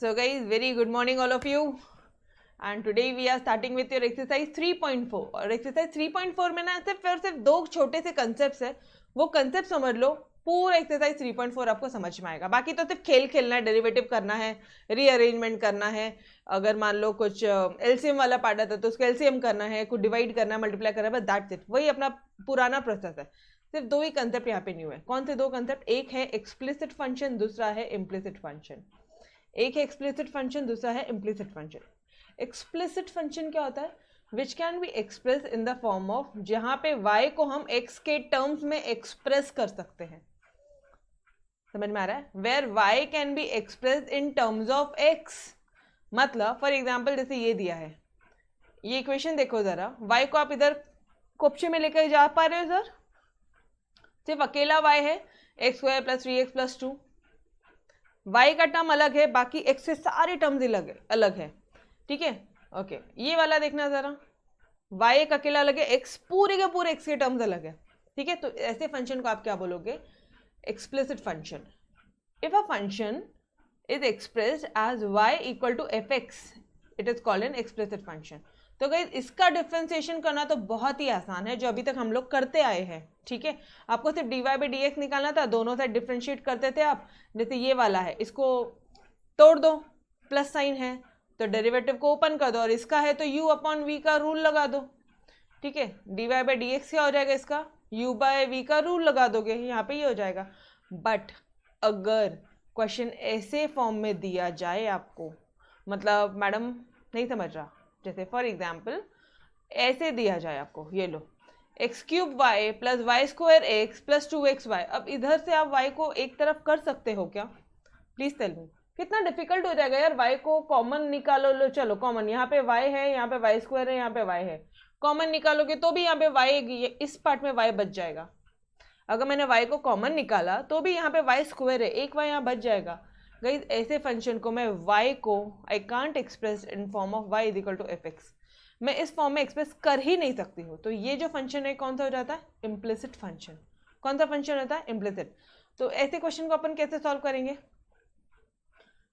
So guys, very good morning all of you. And today we are starting with your exercise 3.4. और exercise 3.4 में ना सिर्फ दो छोटे से concepts है, वो concept समझ लो, पूरा exercise 3.4 आपको समझ में आएगा. बाकी तो सिर्फ खेल खेलना है, डेरिवेटिव करना है, रीअरेंजमेंट करना है. अगर मान लो कुछ एलसीएम वाला पार्ट आता है तो उसको एलसीएम करना है, कुछ डिवाइड करना है, मल्टीप्लाई करना है, बस दैट्स इट. वही अपना पुराना प्रोसेस है. सिर्फ दो ही कंसेप्ट यहाँ पे न्यू है. कौन से दो कंसेप्ट? एक है एक्सप्लिसिट फंक्शन, दूसरा है इम्प्लिसिट फंक्शन. एक है एक्सप्लिसिट फंक्शन, दूसरा है इम्प्लिसिट फंक्शन. एक्सप्लिसिट फंक्शन क्या होता है? Which can be express in the form of, जहां पे y को हम x के टर्म्स में एक्सप्रेस कर सकते हैं. समझ में आ रहा है? Where y can be express in terms of x. मतलब फॉर एग्जाम्पल जैसे ये दिया है, ये इक्वेशन देखो जरा. y को आप इधर कोप्चे में लेकर जा पा रहे हो सर? सिर्फ अकेला y है, x square plus 3x plus 2. y का टर्म अलग है, बाकी x से सारे टर्म्स अलग है. ठीक है, ओके. ये वाला देखना जरा, y एक अकेला अलग है, x पूरे के पूरे x के टर्म्स अलग है. ठीक है, तो ऐसे फंक्शन को आप क्या बोलोगे? Explicit function. If a function is expressed as y equal to fx, it is called an explicit function. तो गाइस इसका डिफरेंशिएशन करना तो बहुत ही आसान है, जो अभी तक हम लोग करते आए हैं. ठीक है, आपको सिर्फ dy बाई डी एक्स निकालना था, दोनों साइड डिफरेंशिएट करते थे आप. जैसे ये वाला है, इसको तोड़ दो, प्लस साइन है तो डेरिवेटिव को ओपन कर दो, और इसका है तो u अपॉन v का रूल लगा दो. ठीक है, dy बाई डी एक्स क्या हो जाएगा? इसका u बाई v का रूल लगा दोगे, यहाँ पे ये हो जाएगा. बट अगर क्वेश्चन ऐसे फॉर्म में दिया जाए आपको, मतलब मैडम नहीं समझ रहा, जैसे फॉर एग्जाम्पल ऐसे दिया जाए आपको, ये लो x cube y plus y square x plus 2xy. अब इधर से आप y को एक तरफ कर सकते हो क्या? Please tell me. कितना डिफिकल्ट हो जाएगा यार. y को कॉमन निकालो, लो चलो कॉमन, यहाँ पे y है, यहाँ पे वाई स्क्वायर है, यहाँ पे y है. कॉमन निकालोगे तो भी यहाँ पे y, इस पार्ट में y बच जाएगा. अगर मैंने y को कॉमन निकाला तो भी यहाँ पे वाई स्क्वायर है, एक y यहाँ बच जाएगा. गाइस ऐसे फंक्शन को मैं y को I can't express in form of y is equal to fx. मैं इस फॉर्म में एक्सप्रेस कर ही नहीं सकती हूँ. तो ये जो फंक्शन है कौन सा हो जाता है? Implicit function. कौन सा फंक्शन होता है? इम्प्लिसिट. तो ऐसे क्वेश्चन को अपन कैसे सॉल्व करेंगे?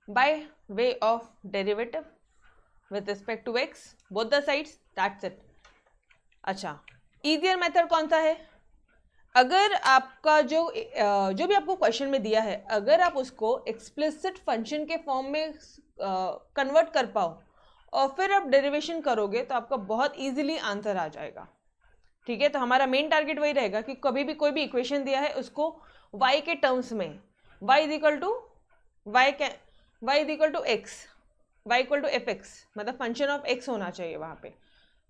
By way of derivative with respect to x both the sides, that's it. अच्छा, इजियर मेथड कौन सा है? अगर आपका जो भी आपको क्वेश्चन में दिया है, अगर आप उसको एक्सप्लिसिट फंक्शन के फॉर्म में कन्वर्ट कर पाओ और फिर आप डेरिवेशन करोगे तो आपका बहुत इजीली आंसर आ जाएगा. ठीक है, तो हमारा मेन टारगेट वही रहेगा कि कभी भी कोई भी इक्वेशन दिया है उसको y के टर्म्स में, y is equal to x, y equal to fx, मतलब फंक्शन ऑफ x होना चाहिए वहां पे.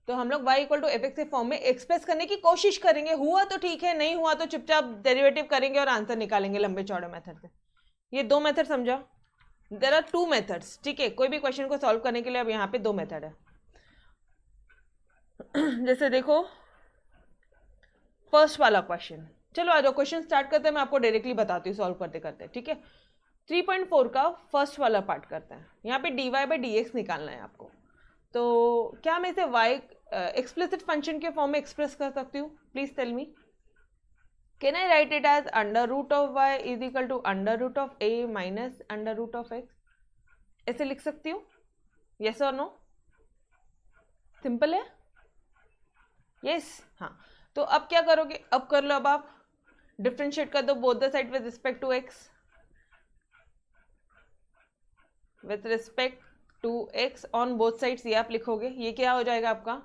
तो हम लोग y इक्वल टू fx के फॉर्म में एक्सप्रेस करने की कोशिश करेंगे. हुआ तो ठीक है, नहीं हुआ तो चुपचाप डेरिवेटिव करेंगे और आंसर निकालेंगे लंबे चौड़े मेथड से. ये दो मेथड समझा? There are two methods. ठीक है, कोई भी क्वेश्चन को सॉल्व करने के लिए अब यहाँ पे दो मेथड है. जैसे देखो फर्स्ट वाला क्वेश्चन, चलो आ जाओ क्वेश्चन स्टार्ट करते हैं. मैं आपको डायरेक्टली बताती हूँ सॉल्व करते करते. ठीक है, 3.4 का फर्स्ट वाला पार्ट करते हैं. यहाँ पे dy बाई डी एक्स निकालना है आपको. तो क्या मैं इसे y एक्सप्लिसिट फंक्शन के फॉर्म में एक्सप्रेस कर सकती हूँ? Please tell me. Can I write it as under root of y is equal to under root of a minus under root of x? ऐसे लिख सकती हूँ? यस और नो? सिंपल है. यस, हाँ. तो अब क्या करोगे? अब कर लो. अब आप डिफरेंशिएट कर दो both the side with respect to x. With respect to x on both sides, ये आप लिखोगे. ये क्या हो जाएगा आपका?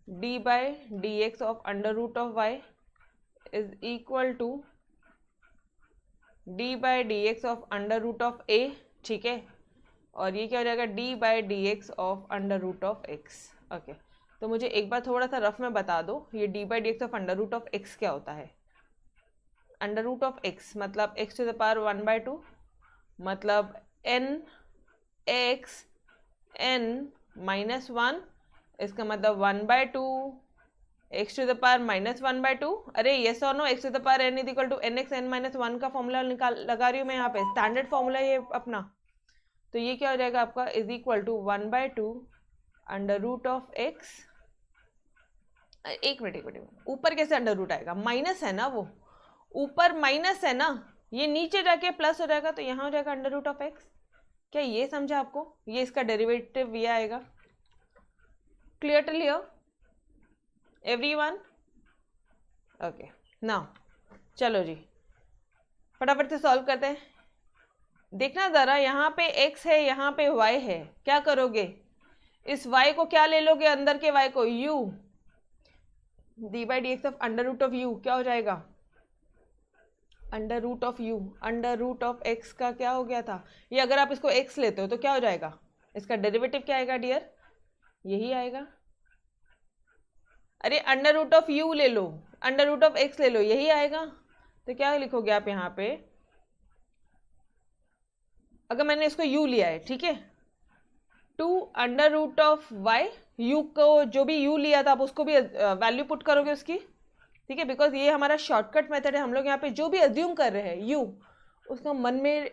D by D x of under root of y is equal to D by D x of under root of a. ठीक है, और ये क्या हो जाएगा? D by D x of under root of x. Okay, तो मुझे एक बार थोड़ा सा रफ में बता दो, ये D by D x of under root of x क्या होता है? अंडर रूट ऑफ x मतलब x टू द पावर 1/2, मतलब n x n माइनस 1, इसका मतलब 1/2 x to the power minus 1/2. अरे येस और no? x to the power n is equal to N X N minus 1 का formula लगा रही हूँ मैं यहाँ पे, स्टैंडर्ड फॉर्मूला ये अपना. तो ये क्या हो जाएगा आपका? Is equal to 1/2 under root of x. एक मिनट, ऊपर कैसे अंडर रूट आएगा? माइनस है ना, वो ऊपर माइनस है ना, ये नीचे जाके प्लस हो जाएगा, तो यहाँ हो जाएगा अंडर रूट ऑफ x. क्या ये समझा आपको? ये इसका डेरिवेटिव ये आएगा। Clear to here everyone? Okay, now चलो जी फटाफट से सॉल्व करते हैं। देखना ज़रा, यहाँ पे x है, यहाँ पे y है, क्या करोगे? इस y को क्या ले लोगे? अंदर के y को u, D by D x of under root of u क्या हो जाएगा? Under root of u, under root of x का क्या हो गया था? ये अगर आप इसको x लेते हो तो क्या हो जाएगा? इसका डेरिवेटिव क्या आएगा डियर? यही आएगा। अरे अंडर रूट ऑफ u ले लो, अंडर रूट ऑफ x ले लो, यही आएगा। तो क्या लिखोगे आप यहाँ पे? अगर मैंने इसको u लिया है, ठीक है, two under root of y, u को जो भी u लिया था आप उसको भी वैल्यू पुट करोगे उसकी, ठीक है, बिकॉज ये हमारा शॉर्टकट मेथड है। हम लोग यहाँ पे जो भी अज्यूम कर रहे हैं u, उसका मन में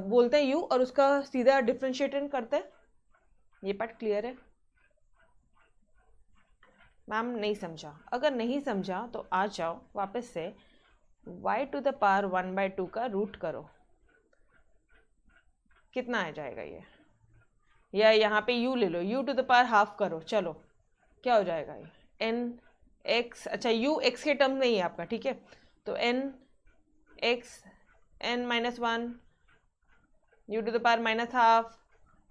बोलते हैं u और उसका सीधा डिफ्रेंशिएट करते हैं। ये पार्ट क्लियर है? मैम नहीं समझा? अगर नहीं समझा तो आ जाओ वापस से y टू द पावर 1/2 का रूट करो, कितना आ जाएगा ये? या यहाँ पे u ले लो, u to the power half करो, चलो क्या हो जाएगा ये? n x, अच्छा u x के टर्म नहीं है आपका, ठीक है, तो n x n minus 1 u to the power minus half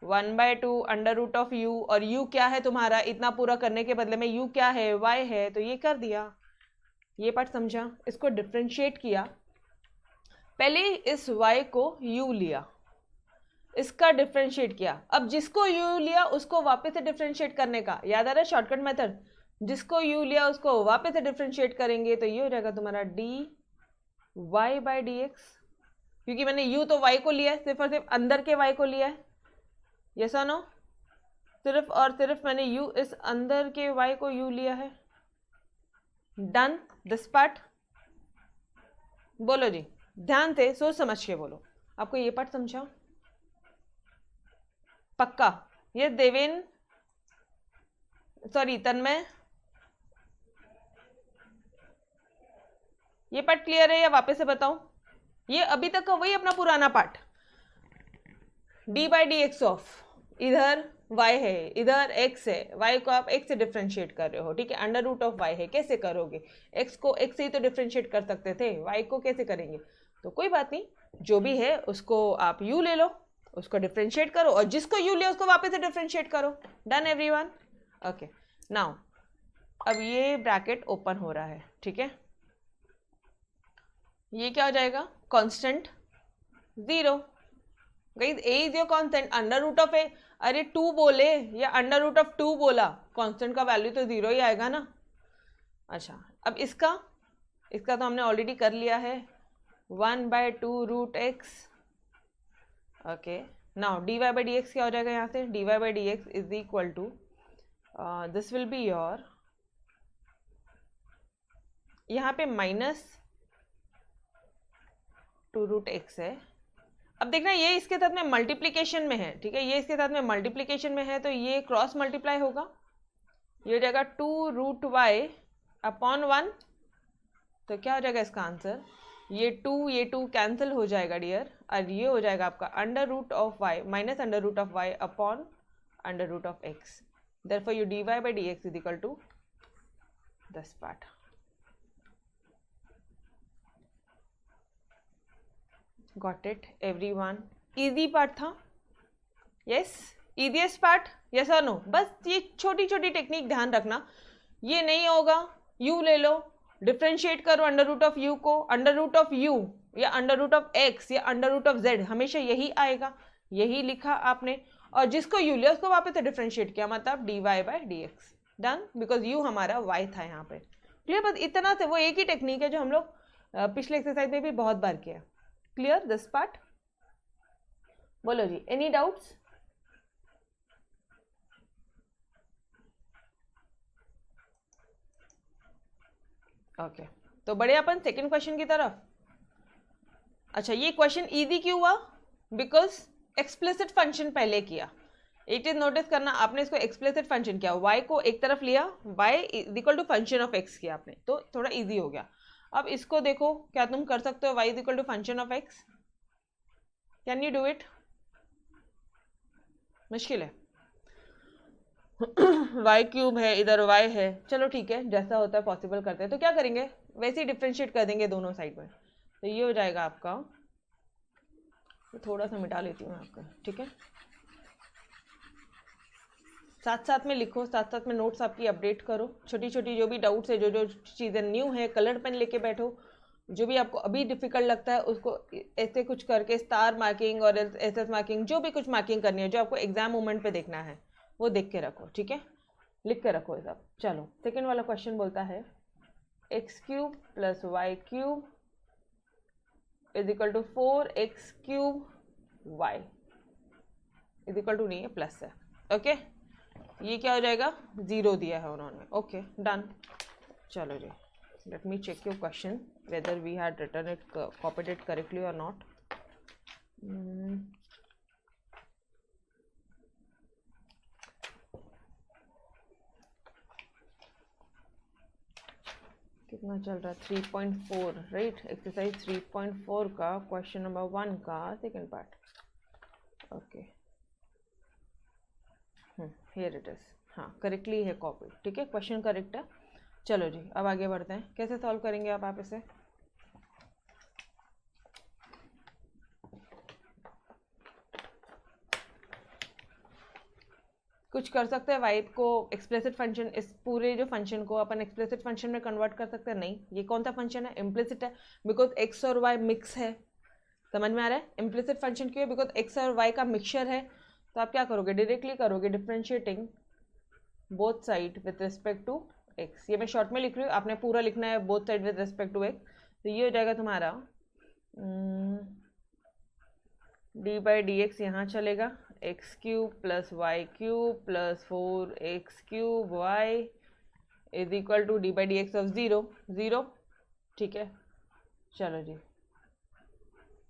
1/2 under root of u, और u क्या है तुम्हारा? इतना पूरा करने के बदले में u क्या है? y है, तो ये कर दिया। ये पार्ट समझा? इसको डिफ्रेंशिएट किया, पहले इस y को u लिया, इसका डिफ्रेंशिएट किया। अब जिसको u लिया उसको वापस से डिफ्रेंशिएट करने का, याद आ रहा है शॉर्टकट मेथड? जिसको u लिया उसको वापस से डिफ्रेंशिएट करेंगे तो ये हो जाएगा तुम्हारा dy बाई dx, क्योंकि मैंने u तो y को लिया है, सिर्फ और सिर्फ अंदर के y को लिया है, यस और नो? सिर्फ और सिर्फ मैंने u इस अंदर के y को u लिया है। Done this part? बोलो जी, ध्यान से सोच समझ के बोलो। आपको ये पार्ट समझा? पक्का? ये देवेन, सॉरी तन्मय, ये पार्ट क्लियर है या वापस से बताऊं? ये अभी तक का वही अपना पुराना part, D by D x of, इधर y है, इधर x है, y को आप x से डिफ्रेंशिएट कर रहे हो, ठीक है, अंडर रूट ऑफ y है, कैसे करोगे? x को x से ही तो डिफ्रेंशिएट कर सकते थे, y को कैसे करेंगे? तो कोई बात नहीं, जो भी है उसको आप u ले लो, उसको डिफ्रेंशिएट करो, और जिसको u लिया उसको वापस से डिफ्रेंशिएट करो। Done everyone? ओके, नाउ अब ये ब्रैकेट ओपन हो रहा है, ठीक है, ये क्या हो जाएगा? Constant 0। Guys a is your constant, under root of a, अरे 2 बोले या अंडर रूट ऑफ 2 बोला, कांस्टेंट का वैल्यू तो 0 ही आएगा ना। अच्छा, अब इसका तो हमने ऑलरेडी कर लिया है, 1/2 रूट x। Okay, now dy by D X क्या हो जाएगा? यहाँ से dy by D x is equal to, this will be your, यहाँ पे -2 रूट x है। अब देखना ये इसके साथ में मल्टीप्लीकेशन में है, ठीक है, ये इसके साथ में मल्टीप्लीकेशन में है, तो ये क्रॉस मल्टीप्लाई होगा, ये हो जाएगा 2 रूट y अपॉन 1। तो क्या हो जाएगा इसका आंसर? ये 2 कैंसिल हो जाएगा डियर, और ये हो जाएगा आपका under root of y minus under root of y upon under root of x। Therefore you dy by D x is equal to this part. Got it everyone? Easy part था? Yes, easiest part, yes और no? बस ये छोटी छोटी technique ध्यान रखना, ये नहीं होगा u ले लो, डिफ्रेंशिएट करो अंडर रूट ऑफ u को, अंडर रूट ऑफ u या अंडर रूट ऑफ x या अंडर रूट ऑफ z, हमेशा यही आएगा, यही लिखा आपने, और जिसको u लिया उसको वापस से डिफ्रेंशिएट किया, मतलब dy by D X. Done, because u हमारा y था यहाँ पे। क्लियर? बस इतना से, वो एक ही टेक्निक है जो हम लोग पिछले एक्सरसाइज में भी बहुत बार किया। Clear this part? बोलो जी, एनी डाउट्स? ओके, तो बढ़े अपन सेकेंड क्वेश्चन की तरफ। अच्छा, ये क्वेश्चन इजी क्यों हुआ? बिकॉज एक्सप्लिसिट फंक्शन पहले किया। एक चीज नोटिस करना, आपने इसको एक्सप्लिसिट फंक्शन किया, y को एक तरफ लिया, y is equal to function of x किया आपने, तो थोड़ा इजी हो गया। अब इसको देखो, क्या तुम कर सकते हो y is equal to function of x? Can you do it? मुश्किल है। वाई क्यूब है, इधर वाई है, चलो ठीक है, जैसा होता है पॉसिबल करते हैं। तो क्या करेंगे, वैसे ही डिफ्रेंशिएट कर देंगे दोनों साइड में। तो ये हो जाएगा आपका, तो थोड़ा सा मिटा लेती हूँ आपका, ठीक है। साथ साथ में लिखो, साथ साथ में नोट्स आपकी अपडेट करो, छोटी छोटी जो भी डाउट्स है, जो जो चीज़ें न्यू है, कलर पेन लेके बैठो। जो भी आपको अभी डिफिकल्ट लगता है उसको ऐसे कुछ करके स्टार मार्किंग और एसएस मार्किंग, जो भी कुछ मार्किंग करनी है, जो आपको एग्जाम मोमेंट पे देखना है वो देख के रखो, ठीक है, लिख के रखो ये सब। चलो सेकेंड वाला क्वेश्चन बोलता है X cube plus Y cube is equal to 4x cube Y is equal to नहीं है, प्लस है, ओके। ये क्या हो जाएगा, 0 दिया है उन्होंने, ओके डन। चलो जी, let me check your question whether we had written it copied it correctly or not. कितना चल रहा है, 3.4 राइट, एक्सरसाइज 3.4 का क्वेश्चन नंबर 1 का second part, okay. Here it is, हाँ करेक्टली है कॉपी, ठीक है, क्वेश्चन करेक्ट है। चलो जी अब आगे बढ़ते हैं, कैसे सॉल्व करेंगे आप इसे। कुछ कर सकते हैं, वाई को एक्सप्लिसिट फंक्शन, इस पूरे जो फंक्शन को अपन एक्सप्लिसिट फंक्शन में कन्वर्ट कर सकते हैं। नहीं, ये कौन सा फंक्शन है, इम्प्लिसिट है, बिकॉज एक्स और वाई मिक्स है। समझ में आ रहा है, इम्प्लिसिट फंक्शन क्यों है, बिकॉज एक्स और वाई का मिक्सचर है। तो आप क्या करोगे, डायरेक्टली करोगे differentiating both side with respect to X. ये मैं शॉर्ट में लिख रही हूँ, आपने पूरा लिखना है both side with respect to X. तो ये हो जाएगा तुम्हारा डी बाई डी एक्स, यहाँ चलेगा X cube plus Y cube plus 4x cube Y is equal to D by D x of 0, ठीक है। चलो जी,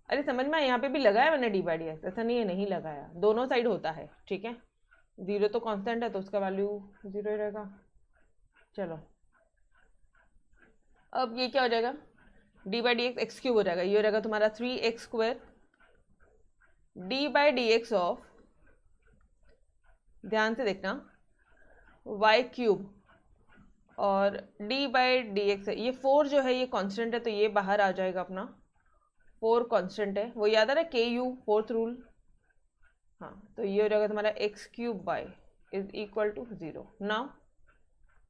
अरे समझ में, यहाँ पे भी लगाया मैंने डी बाई डी एक्स, ऐसा नहीं है नहीं लगाया, दोनों साइड होता है, ठीक है। 0 तो कांस्टेंट है तो उसका वैल्यू 0 ही रहेगा। चलो अब ये क्या हो जाएगा, D by D x x cube हो जाएगा, ये हो जाएगा तुम्हारा 3x square D by D x of, ध्यान से देखना, y क्यूब और d बाई डी एक्स है। ये 4 जो है ये कांस्टेंट है, तो ये बाहर आ जाएगा अपना, 4 कांस्टेंट है, वो याद आ रहा है KU फोर्थ रूल, हाँ। तो ये हो जाएगा तुम्हारा x cube by is equal to 0।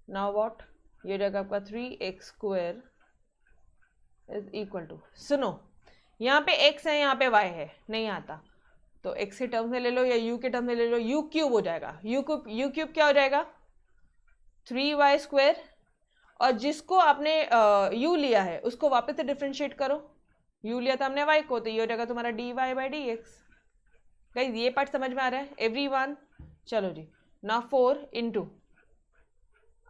Now what, ये हो जाएगा आपका 3x square is equal to, सुनो यहाँ पे x है यहाँ पे y है, नहीं आता तो x के टर्म में ले लो या u के टर्म में ले लो, u क्यूब हो जाएगा, u क्यूब क्या हो जाएगा 3y स्क्वायर, और जिसको आपने u लिया है उसको वापस से डिफ्रेंशिएट करो, u लिया था हमने y को, तो ये हो जाएगा तुम्हारा dy by D x. Guys ये पार्ट समझ में आ रहा है एवरीवन। चलो जी, ना 4 इंटू,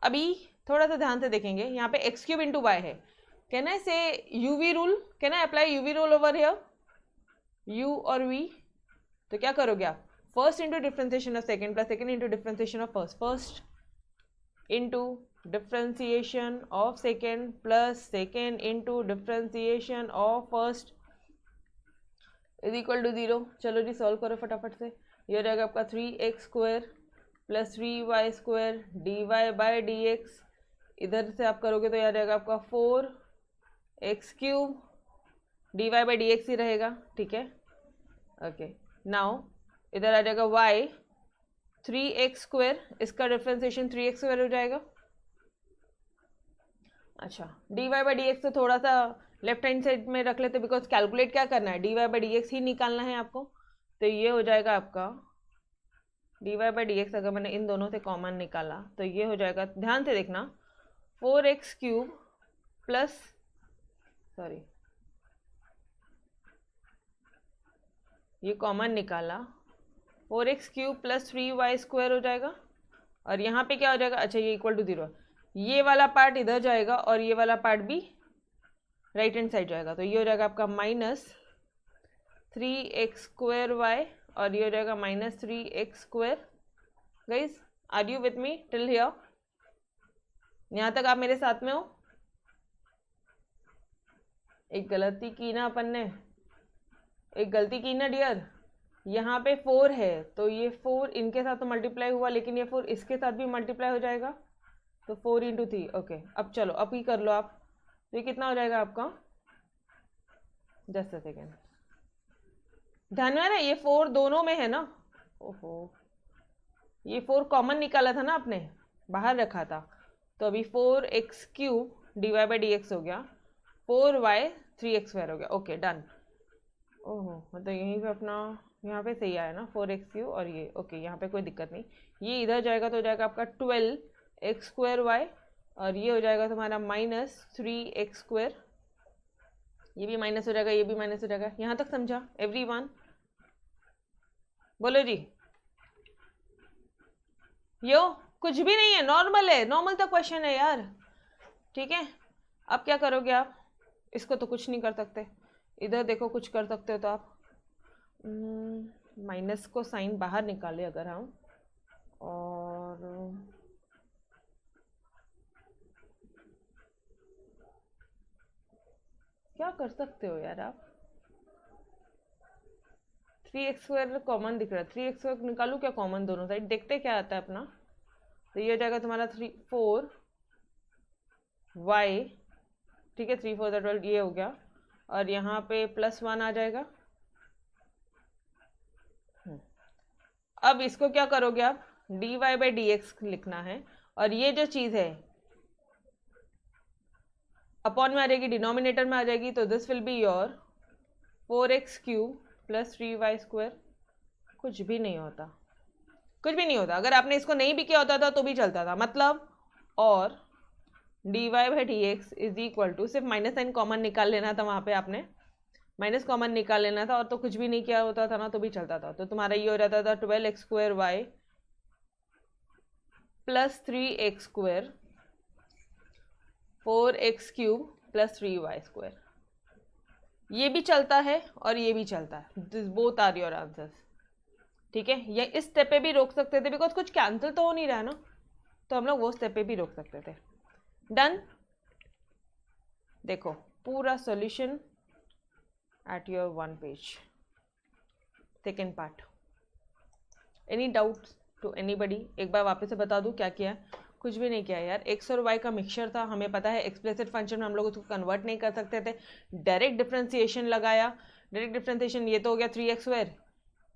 अभी थोड़ा सा ध्यान से देखेंगे, यहाँ पे x क्यूब इंटू वाई है, can I say uv rule, can I apply uv rule over here, u और v। तो क्या करोगे आप, first into differentiation of second plus second into differentiation of first, first into differentiation of second plus second into differentiation of first is equal to 0। चलो जी solve करो फटाफट से, ये हो जाएगा आपका 3x square plus 3y square d Y by D x, इधर से आप करोगे तो यह रहेगा आपका 4x cube d Y by D x ही रहेगा, ठीक है, ओके। नाउ इधर आ जाएगा y 3x स्क्वायर, इसका डिफ्रेंसिएशन 3x स्क्वायर हो जाएगा। अच्छा, D Y by D X तो थोड़ा सा लेफ्ट हैंड साइड में रख लेते, बिकॉज कैलकुलेट क्या करना है, d Y by D x ही निकालना है आपको। तो ये हो जाएगा आपका d Y by D x, अगर मैंने इन दोनों से कॉमन निकाला तो ये हो जाएगा, ध्यान से देखना, 4x क्यूब प्लस, सॉरी ये कॉमन निकाला, 4x cube plus 3y square हो जाएगा, और यहाँ पे क्या हो जाएगा, अच्छा ये इक्वल टू 0, ये वाला पार्ट इधर जाएगा और ये वाला पार्ट भी राइट हैंड साइड जाएगा, तो ये हो जाएगा आपका माइनस 3x स्क्वायर y, और ये हो जाएगा minus 3x square. Guys are you with me till here, यहाँ तक आप मेरे साथ में हो। एक गलती की ना अपन ने, एक गलती की ना डियर, यहाँ पे 4 है तो ये 4 इनके साथ तो मल्टीप्लाई हुआ, लेकिन ये 4 इसके साथ भी मल्टीप्लाई हो जाएगा, तो 4 × 3। ओके, अब चलो अब ही कर लो आप, तो ये कितना हो जाएगा आपका, जस्ट अ सेकेंड, ध्यान में ना ये 4 दोनों में है ना, ओहो ये 4 कॉमन निकाला था ना आपने, बाहर रखा था, तो अभी 4x³ dy/dx हो गया, 4y 3x² हो गया। Okay done. ओहो मतलब यहीं पे अपना यहाँ पे सही आया ना 4x³ और ये ओके, यहाँ पे कोई दिक्कत नहीं, ये इधर जाएगा तो हो जाएगा आपका 12x²y और ये हो जाएगा तुम्हारा -3x², ये भी माइनस हो जाएगा, ये भी माइनस हो जाएगा। यहाँ तक समझा एवरीवन? बोलो जी। यो कुछ भी नहीं है, नॉर्मल है, नॉर्मल तो क्वेश्चन है यार, ठीक है। अब क्या करोगे आप, इसको तो कुछ नहीं कर सकते, इधर देखो कुछ कर सकते हो तो आप माइनस को साइन बाहर निकाले अगर हम, और क्या कर सकते हो यार आप, 3x² कॉमन दिख रहा है, 3x² निकालू क्या कॉमन दोनों साइड, देखते क्या आता है अपना, तो ये हो जाएगा तुम्हारा 4y, ठीक है, 3 4 12 ये हो गया, और यहाँ पे +1 आ जाएगा। अब इसको क्या करोगे आप, dy/dx लिखना है, और ये जो चीज है अपॉन में आ जाएगी, डिनोमिनेटर में आ जाएगी, तो this will be your 4x³ + 3y²। कुछ भी नहीं होता, कुछ भी नहीं होता, अगर आपने इसको नहीं भी किया होता था तो भी चलता था, मतलब और dy/dx इज इक्वल टू, सिर्फ माइनस साइन कॉमन निकाल लेना था, वहां पे आपने माइनस कॉमन निकाल लेना था, और तो कुछ भी नहीं किया होता था ना तो भी चलता था, तो तुम्हारा ये हो जाता था 12x²y + 3x², 4x³ + 3y²। ये भी चलता है और ये भी चलता है, this both are your answers, ठीक है। ये इस स्टेप पे भी रोक सकते थे, बिकॉज कुछ कैंसिल तो हो नहीं रहा ना, तो हम लोग वो स्टेप पे भी रोक सकते थे। डन। देखो पूरा solution at your 1 page, second part. Any doubts to anybody? एक बार वापस से बता दूं क्या किया, कुछ भी नहीं किया यार, x और y का मिक्सचर था, हमें पता है एक्सप्लिसिट फंक्शन में हम लोग उसको कन्वर्ट नहीं कर सकते थे, डायरेक्ट डिफरेंशिएशन लगाया, डायरेक्ट डिफरेंशिएशन, ये तो हो गया 3x²,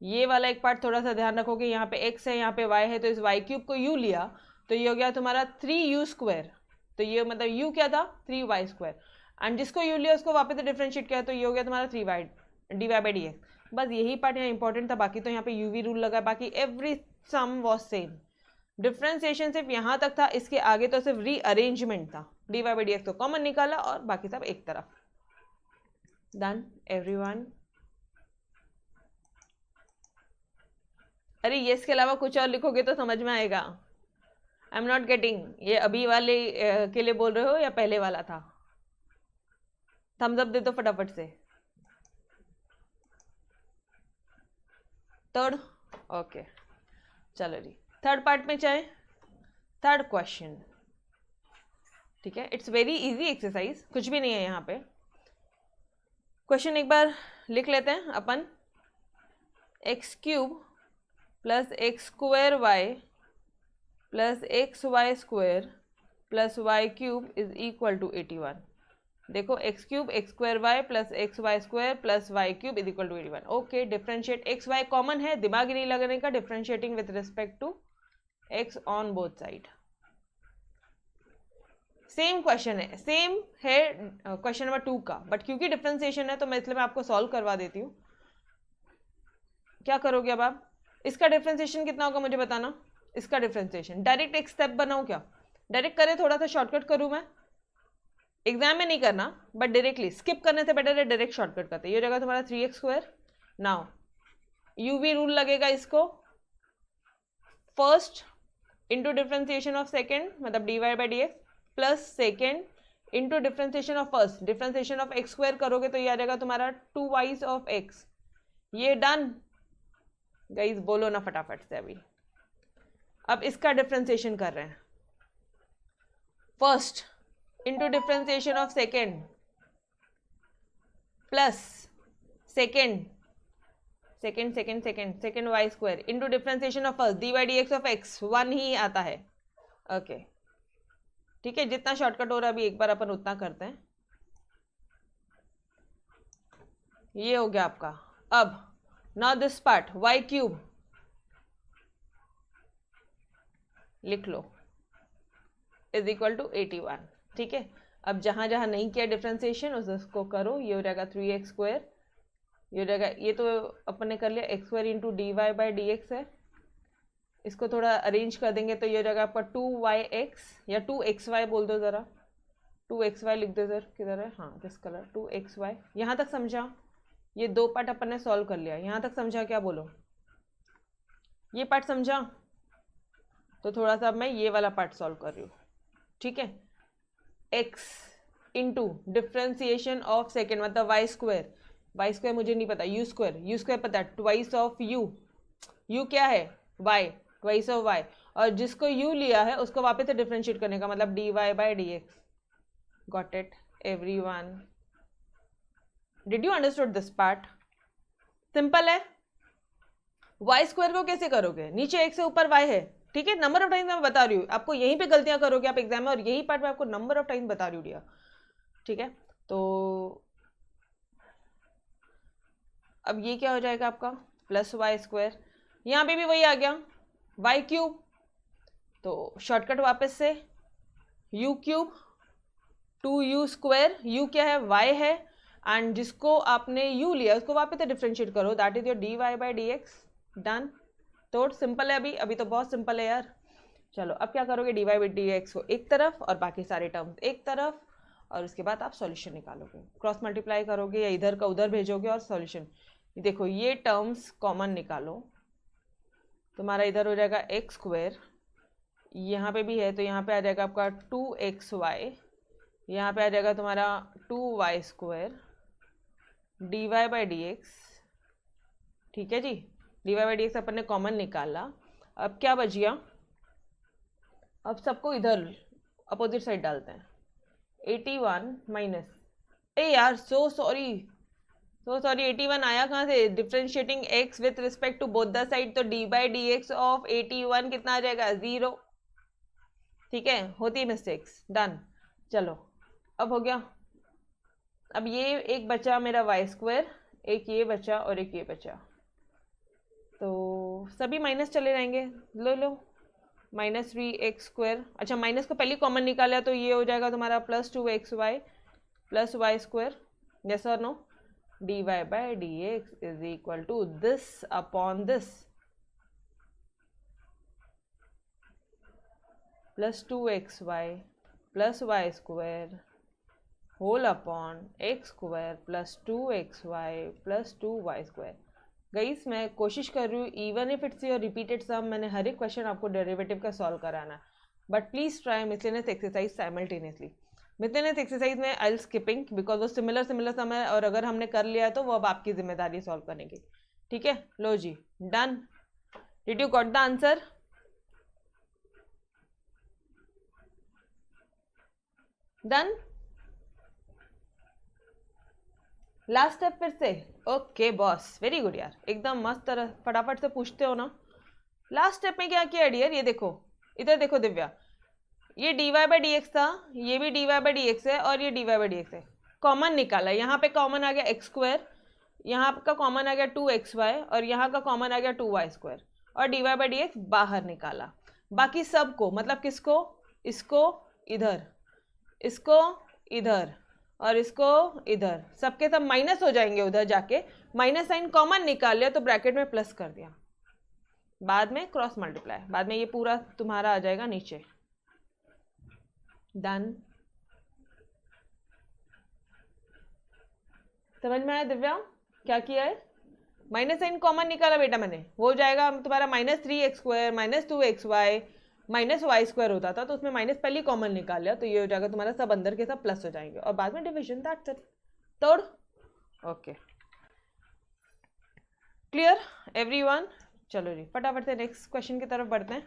ये वाला एक पार्ट थोड़ा सा ध्यान रखोगे, यहाँ पे x है यहाँ पे y है, तो इस y³ को u लिया तो ये हो गया तुम्हारा 3u², तो ये मतलब u क्या था 3y², एंड जिसको u लिया उसको वापस से डिफरेंशिएट किया तो ये हो गया तुम्हारा 3y dy/dx। बस यही पार्ट यहाँ इंपॉर्टेंट था, बाकी तो यहाँ पे uv रूल लगा, बाकी every some was same, differentiation सिर्फ यहाँ तक था, इसके आगे तो सिर्फ रीअरेंजमेंट था, dy/dx तो कॉमन निकाला और बाकी सब एक तरफ। Done everyone? अरे ये इसके अलावा कुछ और लिखोगे तो समझ में आएगा। आई एम नॉट गेटिंग, ये अभी वाले के लिए बोल रहे हो या पहले वाला था? थम्स अप दे दो फटाफट से। थर्ड, ओके चलो जी, थर्ड पार्ट में चाहे थर्ड क्वेश्चन, ठीक है। इट्स वेरी इजी एक्सरसाइज, कुछ भी नहीं है यहाँ पे। क्वेश्चन एक बार लिख लेते हैं अपन, x³ + x²y + xy² + y³ is equal to 81। देखो x³ x²y + xy² + y³ is equal to 81। Okay, differentiate xy common है, दिमाग ही नहीं लगाने का, differentiating with respect to x on both side. Same question है, सेम है क्वेश्चन नंबर 2 का, बट क्योंकि डिफरेंशिएशन है तो मैं इसलिए मैं आपको सॉल्व करवा देती हूँ। क्या करोगे अब आप, इसका डिफरेंशिएशन कितना होगा मुझे बताना, इसका डिफरेंशिएशन डायरेक्ट एक स्टेप बनाऊं क्या, डायरेक्ट करे थोड़ा सा शॉर्टकट करूं मैं, एग्जाम में नहीं करना बट डायरेक्टली स्किप करने से बेटर है डायरेक्ट शॉर्टकट करते। ये जगह तुम्हारा 3x², नाउ यूवी रूल लगेगा इसको, first into differentiation of second मतलब dy/dx plus second into differentiation of first, differentiation of x² करोगे तो ये आ जाएगा तुम्हारा 2y ऑफ x। ये डन गाइस, बोलो ना फटाफट से अभी। अब इसका डिफरेंशिएशन कर रहे हैं, first into differentiation of second plus second second Y square into differentiation of first D by D x of x 1 ही आता है। ओके ठीक है, जितना शॉर्टकट हो रहा है अभी एक बार अपन उतना करते हैं। ये हो गया आपका। अब now this part Y cube लिख लो इज इक्वल टू 81। ठीक है, अब जहां जहां नहीं किया डिफ्रेंसिएशन उसको करो। ये हो जाएगा 3x स्क्वायर, ये हो जाएगा, ये तो अपन ने कर लिया x square into D Y by D x है। इसको थोड़ा अरेंज कर देंगे तो ये हो जाएगा आपका 2yx या 2xy बोल दो ज़रा, 2xy लिख दो सर, किधर है, हाँ दिस कलर 2xy। यहाँ तक समझा? ये दो पार्ट अपन ने सॉल्व कर लिया, यहाँ तक समझा? क्या बोलो, ये पार्ट समझा? तो थोड़ा सा अब मैं ये वाला पार्ट सॉल्व कर रही हूँ। ठीक है, x into differentiation of second मतलब वाई स्क्वायर मुझे नहीं पता, यू स्क्वायर पता है, ट्वाइस ऑफ यू क्या है y, ट्वाइस ऑफ y, और जिसको u लिया है उसको वापस से डिफ्रेंशिएट करने का मतलब dy by D x. Got it everyone? Did you understood this part? Simple है। y स्क्वायर को कैसे करोगे, नीचे x से ऊपर y है। ठीक है, नंबर ऑफ टाइम्स मैं बता रही हूँ आपको, यहीं पे गलतियां करोगे आप एग्जाम में, और यही पार्ट मैं आपको नंबर ऑफ टाइम्स बता रही हूँ डियर। ठीक है, तो अब ये क्या हो जाएगा आपका प्लस वाई स्क्वायर, यहाँ पे भी वही आ गया वाई क्यूब, तो शॉर्टकट वापस से u cube 2u square, you क्या है y है, एंड जिसको आपने u लिया उसको वापस से डिफ्रेंशिएट करो, that is your D Y by D X. Done. तो सिंपल है, अभी तो बहुत सिंपल है यार। चलो अब क्या करोगे, D Y by D x को एक तरफ और बाकी सारे टर्म्स एक तरफ, और उसके बाद आप सॉल्यूशन निकालोगे, क्रॉस मल्टीप्लाई करोगे या इधर का उधर भेजोगे और सॉल्यूशन। देखो ये टर्म्स कॉमन निकालो, तुम्हारा इधर हो जाएगा एक्स स्क्वायर, यहाँ पे भी है तो यहाँ पे आ जाएगा आपका 2xy, यहाँ पे आ जाएगा तुम्हारा 2y square d Y by D x. ठीक है जी, d Y by D x अपन ने कॉमन निकाला। अब क्या बच गया, अब सबको इधर अपोजिट साइड डालते हैं। 81 माइनस, ए यार सो सॉरी 81 आया कहाँ से, differentiating x with respect to both the side, तो d by D x of 81 कितना आ जाएगा 0। ठीक है, होती है मिस्टेक्स। डन। चलो अब हो गया। अब ये एक बचा मेरा वाई स्क्वायर, एक ये बचा और एक ये बचा, तो सभी माइनस चले जाएंगे। लो -3x स्क्वायर, अच्छा माइनस को पहले कॉमन निकाला तो ये हो जाएगा तुम्हारा plus 2xy plus y square. Yes और no, d Y by D x is equal to this upon this plus 2xy plus y square whole upon x square plus 2xy plus 2y square. Guys मैं कोशिश कर रही हूँ even if it's your repeated some, मैंने हर एक question आपको derivative का सॉल्व कराना, but please try miscellaneous exercise simultaneously. Miscellaneous exercise में आई स्किपिंग बिकॉज वो सिमिलर सम है, और अगर हमने कर लिया तो वो अब आपकी जिम्मेदारी सॉल्व करने की। ठीक है, लो जी done. Did you got the answer? Done. Last step फिर से। ओके बॉस, वेरी गुड यार, एकदम मस्त तरह फटाफट से पूछते हो ना। लास्ट स्टेप में क्या किया डियर, ये देखो इधर देखो दिव्या, ये D Y by D X था, ये भी D Y by D x है और ये D Y by D x है, कॉमन निकाला। यहाँ पे कॉमन आ गया एक्स स्क्वायर, यहाँ का कॉमन आ गया 2xy और यहाँ का कॉमन आ गया 2y स्क्वायर, और D Y by D X बाहर निकाला। बाकी सबको मतलब किसको, इसको इधर, इसको इधर और इसको इधर, सबके सब माइनस हो जाएंगे उधर जाके, माइनस साइन कॉमन निकाल लिया तो ब्रैकेट में प्लस कर दिया, बाद में क्रॉस मल्टीप्लाई, बाद में ये पूरा तुम्हारा आ जाएगा नीचे। डन। समझ में आया दिव्या क्या किया है? माइनस साइन कॉमन निकाला बेटा मैंने, वो जाएगा तुम्हारा -3x square -2xy -y square होता था, तो उसमें माइनस पहले कॉमन निकाल लिया तो ये हो जाएगा तुम्हारा सब अंदर के सब प्लस हो जाएंगे, और बाद में डिविजन, दैट्स इट। तोड़। Okay clear everyone? चलो जी फटाफट से नेक्स्ट क्वेश्चन की तरफ बढ़ते हैं।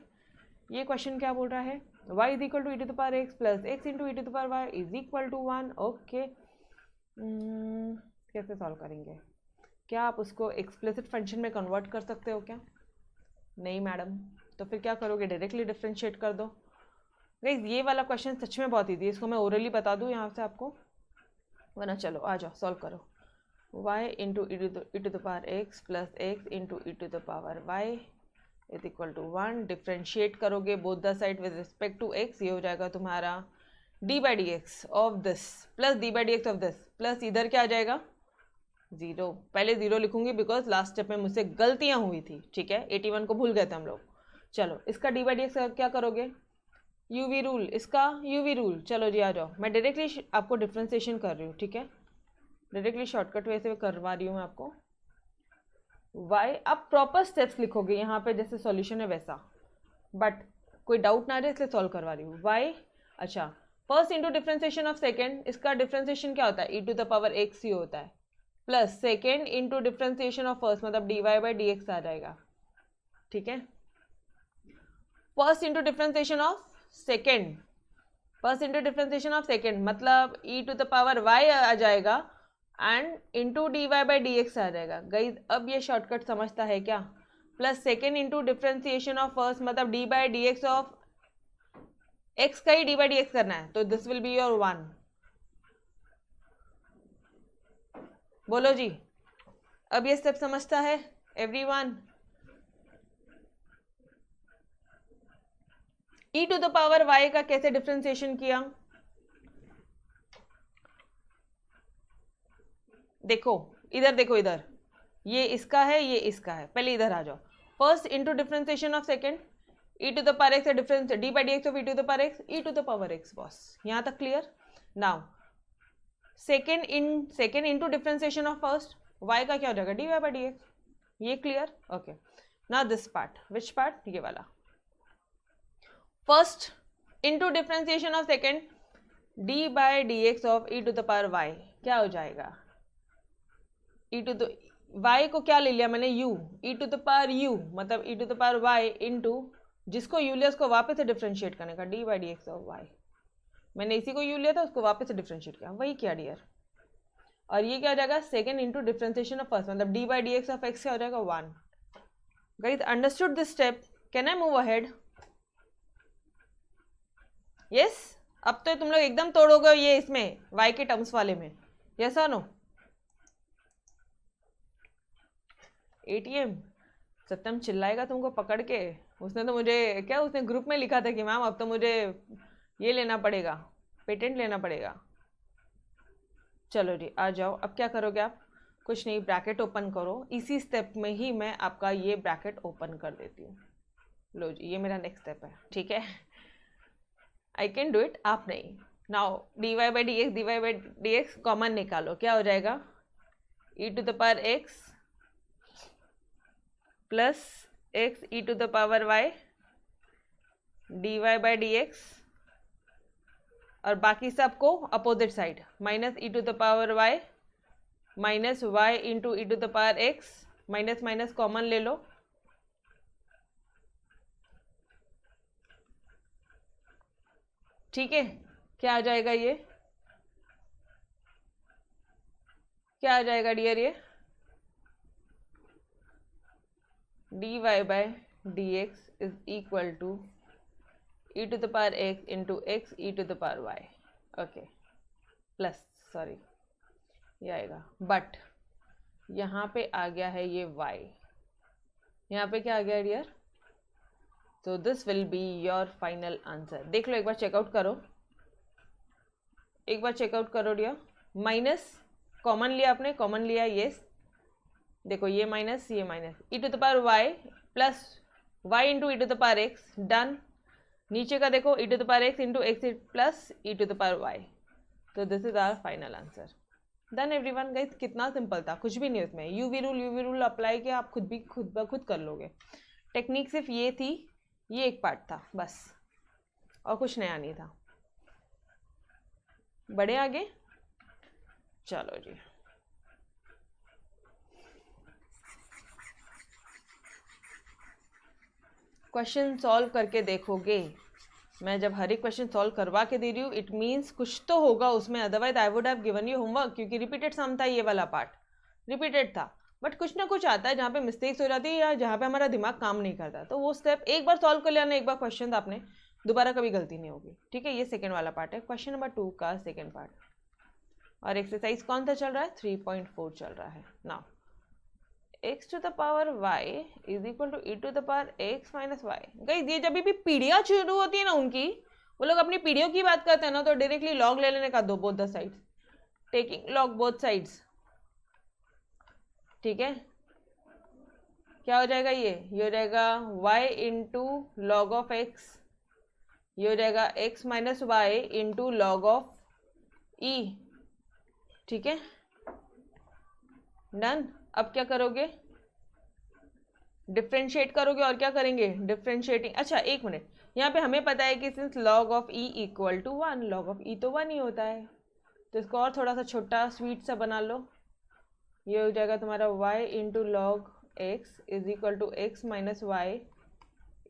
ये क्वेश्चन क्या बोल रहा है, y is equal to e to the power x plus x into e to the power y is equal to 1। Okay कैसे सॉल्व करेंगे, क्या आप उसको एक्सप्लिसिट फंक्शन में कन्वर्ट कर सकते हो क्या? नहीं मैडम, तो फिर क्या करोगे? डायरेक्टली डिफ्रेंशिएट कर दो। गाइस ये वाला क्वेश्चन सच में बहुत ईजी है, इसको मैं ओरली बता दूँ यहाँ से आपको, वरना चलो आ जाओ सॉल्व करो। y into e to the power x plus x into e to the power y is equal to 1। Differentiate करोगे both the side with respect to x, ये हो जाएगा तुम्हारा d by D x of this plus d by D x of this plus इधर क्या आ जाएगा 0। पहले 0 लिखूंगी बिकॉज लास्ट स्टेप में मुझसे गलतियां हुई थी, ठीक है, 81 को भूल गए थे हम लोग। चलो इसका डी बाई डी एक्स क्या करोगे? यूवी रूल, इसका यूवी रूल। चलो जी आ जाओ, मैं डायरेक्टली आपको डिफ्रेंसिएशन कर रही हूँ, ठीक है, डायरेक्टली शॉर्टकट वे से करवा रही हूँ मैं आपको। y आप प्रॉपर स्टेप्स लिखोगे यहाँ पे जैसे सॉल्यूशन है वैसा, बट कोई डाउट ना रहे इसलिए सॉल्व करवा रही हूँ। y अच्छा first into differentiation of second, इसका डिफ्रेंसिएशन क्या होता है? E to the power x ही होता है, plus second into differentiation of first मतलब d Y by D x आ जाएगा, ठीक है। First into differentiation of second, first into differentiation of second मतलब e to the power y आ जाएगा and into D Y by D x आ जाएगा। गाइज अब ये शॉर्टकट समझता है क्या? Plus second into differentiation of first मतलब d by D x of x का ही डी बाई डी एक्स करना है, तो दिस विल बी योर 1। बोलो जी, अब ये स्टेप समझता है everyone? E to the power Y का कैसे डिफ्रेंसिएशन किया? देखो इधर, देखो इधर, ये इसका है ये इसका है, पहले इधर आ जाओ। First into differentiation of second e to the power x difference d by D x of e to the power x E to the power x. Boss यहाँ तक clear? Now second into differentiation of first y का क्या हो जाएगा? D Y by D x. ये clear? Okay, now this part, which part? ये वाला। First into differentiation of second d by D x of e to the power Y क्या हो जाएगा? ई टू द वाई को क्या ले लिया मैंने? U, e to the power u मतलब e to the power y into जिसको यू लिया उसको वापस से डिफ्रेंशिएट करने का d by D x of y. मैंने इसी को यू लिया था उसको वापस से डिफ्रेंशिएट किया, वही किया डियर। और ये क्या हो जाएगा? Second into differentiation of first मतलब d by D x of x क्या हो जाएगा? 1। Guys understood this step? Can I move ahead? Yes? अब तो तुम लोग एकदम तोड़ोगे ये इसमें वाई के टर्म्स वाले में, यस और नो? एटीएम सत्यम चिल्लाएगा तुमको पकड़ के। उसने तो मुझे क्या, उसने ग्रुप में लिखा था कि मैम अब तो मुझे ये लेना पड़ेगा, पेटेंट लेना पड़ेगा। चलो जी आ जाओ, अब क्या करोगे आप? कुछ नहीं, ब्रैकेट ओपन करो। इसी स्टेप में ही मैं आपका ये ब्रैकेट ओपन कर देती हूँ। लो जी, ये मेरा नेक्स्ट स्टेप है, ठीक है, आई कैन डू इट, आप नहीं। Now d Y by D x common निकालो, क्या हो जाएगा? E to the power x plus x E to the power y d Y by D x, और बाकी सबको opposite side minus e to the power y minus Y into e to the power x, minus minus common ले लो, ठीक है। क्या आ जाएगा? ये क्या आ जाएगा डियर? ये D Y by D x is equal to E to the power x into X E to the power Y, okay, plus sorry ये आएगा, बट यहाँ पे आ गया है ये y, यहाँ पे क्या आ गया डियर? तो this will be your final answer. देख लो एक बार, चेकआउट करो, एक बार चेकआउट करो डियर। माइनस कॉमन लिया आपने, कॉमन लिया, यस, देखो ये माइनस ये minus, e to the power y plus y into e to the power x, done. नीचे का देखो e to the power x into x plus e to the power y, तो this is our final answer. Done everyone. Guys कितना simple था, कुछ भी नहीं उसमें। यूवी रूल अप्लाई किया, आप खुद ब खुद कर लोगे। टेक्निक सिर्फ ये थी, ये एक पार्ट था बस, और कुछ नया नहीं था। बढ़े आगे, चलो जी। क्वेश्चन सॉल्व करके देखोगे, मैं जब हर एक क्वेश्चन सॉल्व करवा के दे रही हूँ, इट मीन्स कुछ तो होगा उसमें, otherwise I would have given you homework, क्योंकि रिपीटेड सम था, ये वाला पार्ट रिपीटेड था। बट कुछ ना कुछ आता है जहाँ पे मिस्टेक्स हो जाती है या जहाँ पे हमारा दिमाग काम नहीं करता, तो वो स्टेप एक बार सॉल्व कर लेना, एक बार क्वेश्चन आपने, दोबारा कभी गलती नहीं होगी, ठीक है। ये सेकंड वाला पार्ट है, क्वेश्चन नंबर 2 का सेकंड पार्ट। और एक्सरसाइज कौन सा चल रहा है, 3.4 चल रहा है। Now x to the power y is equal to e to the power x minus y। Guys ये जब भी पीढ़ियाँ शुरू होती है ना उनकी, वो लोग अपनी पीढ़ियों की बात करते हैं ना, तो डायरेक्टली लॉग ले लेने का, दो both the sides, taking log both sides, ठीक है। क्या हो जाएगा, ये हो जाएगा y into log of x, ये हो जाएगा x minus Y into log of e, ठीक है, डन। अब क्या करोगे, डिफ्रेंशिएट करोगे, और क्या करेंगे, डिफ्रेंशिएटिंग। अच्छा एक मिनट, यहाँ पे हमें पता है कि since log of e equal to 1, log of e तो 1 ही होता है, तो इसको और थोड़ा सा छोटा स्वीट सा बना लो। ये हो जाएगा तुम्हारा y into log x is equal to x minus Y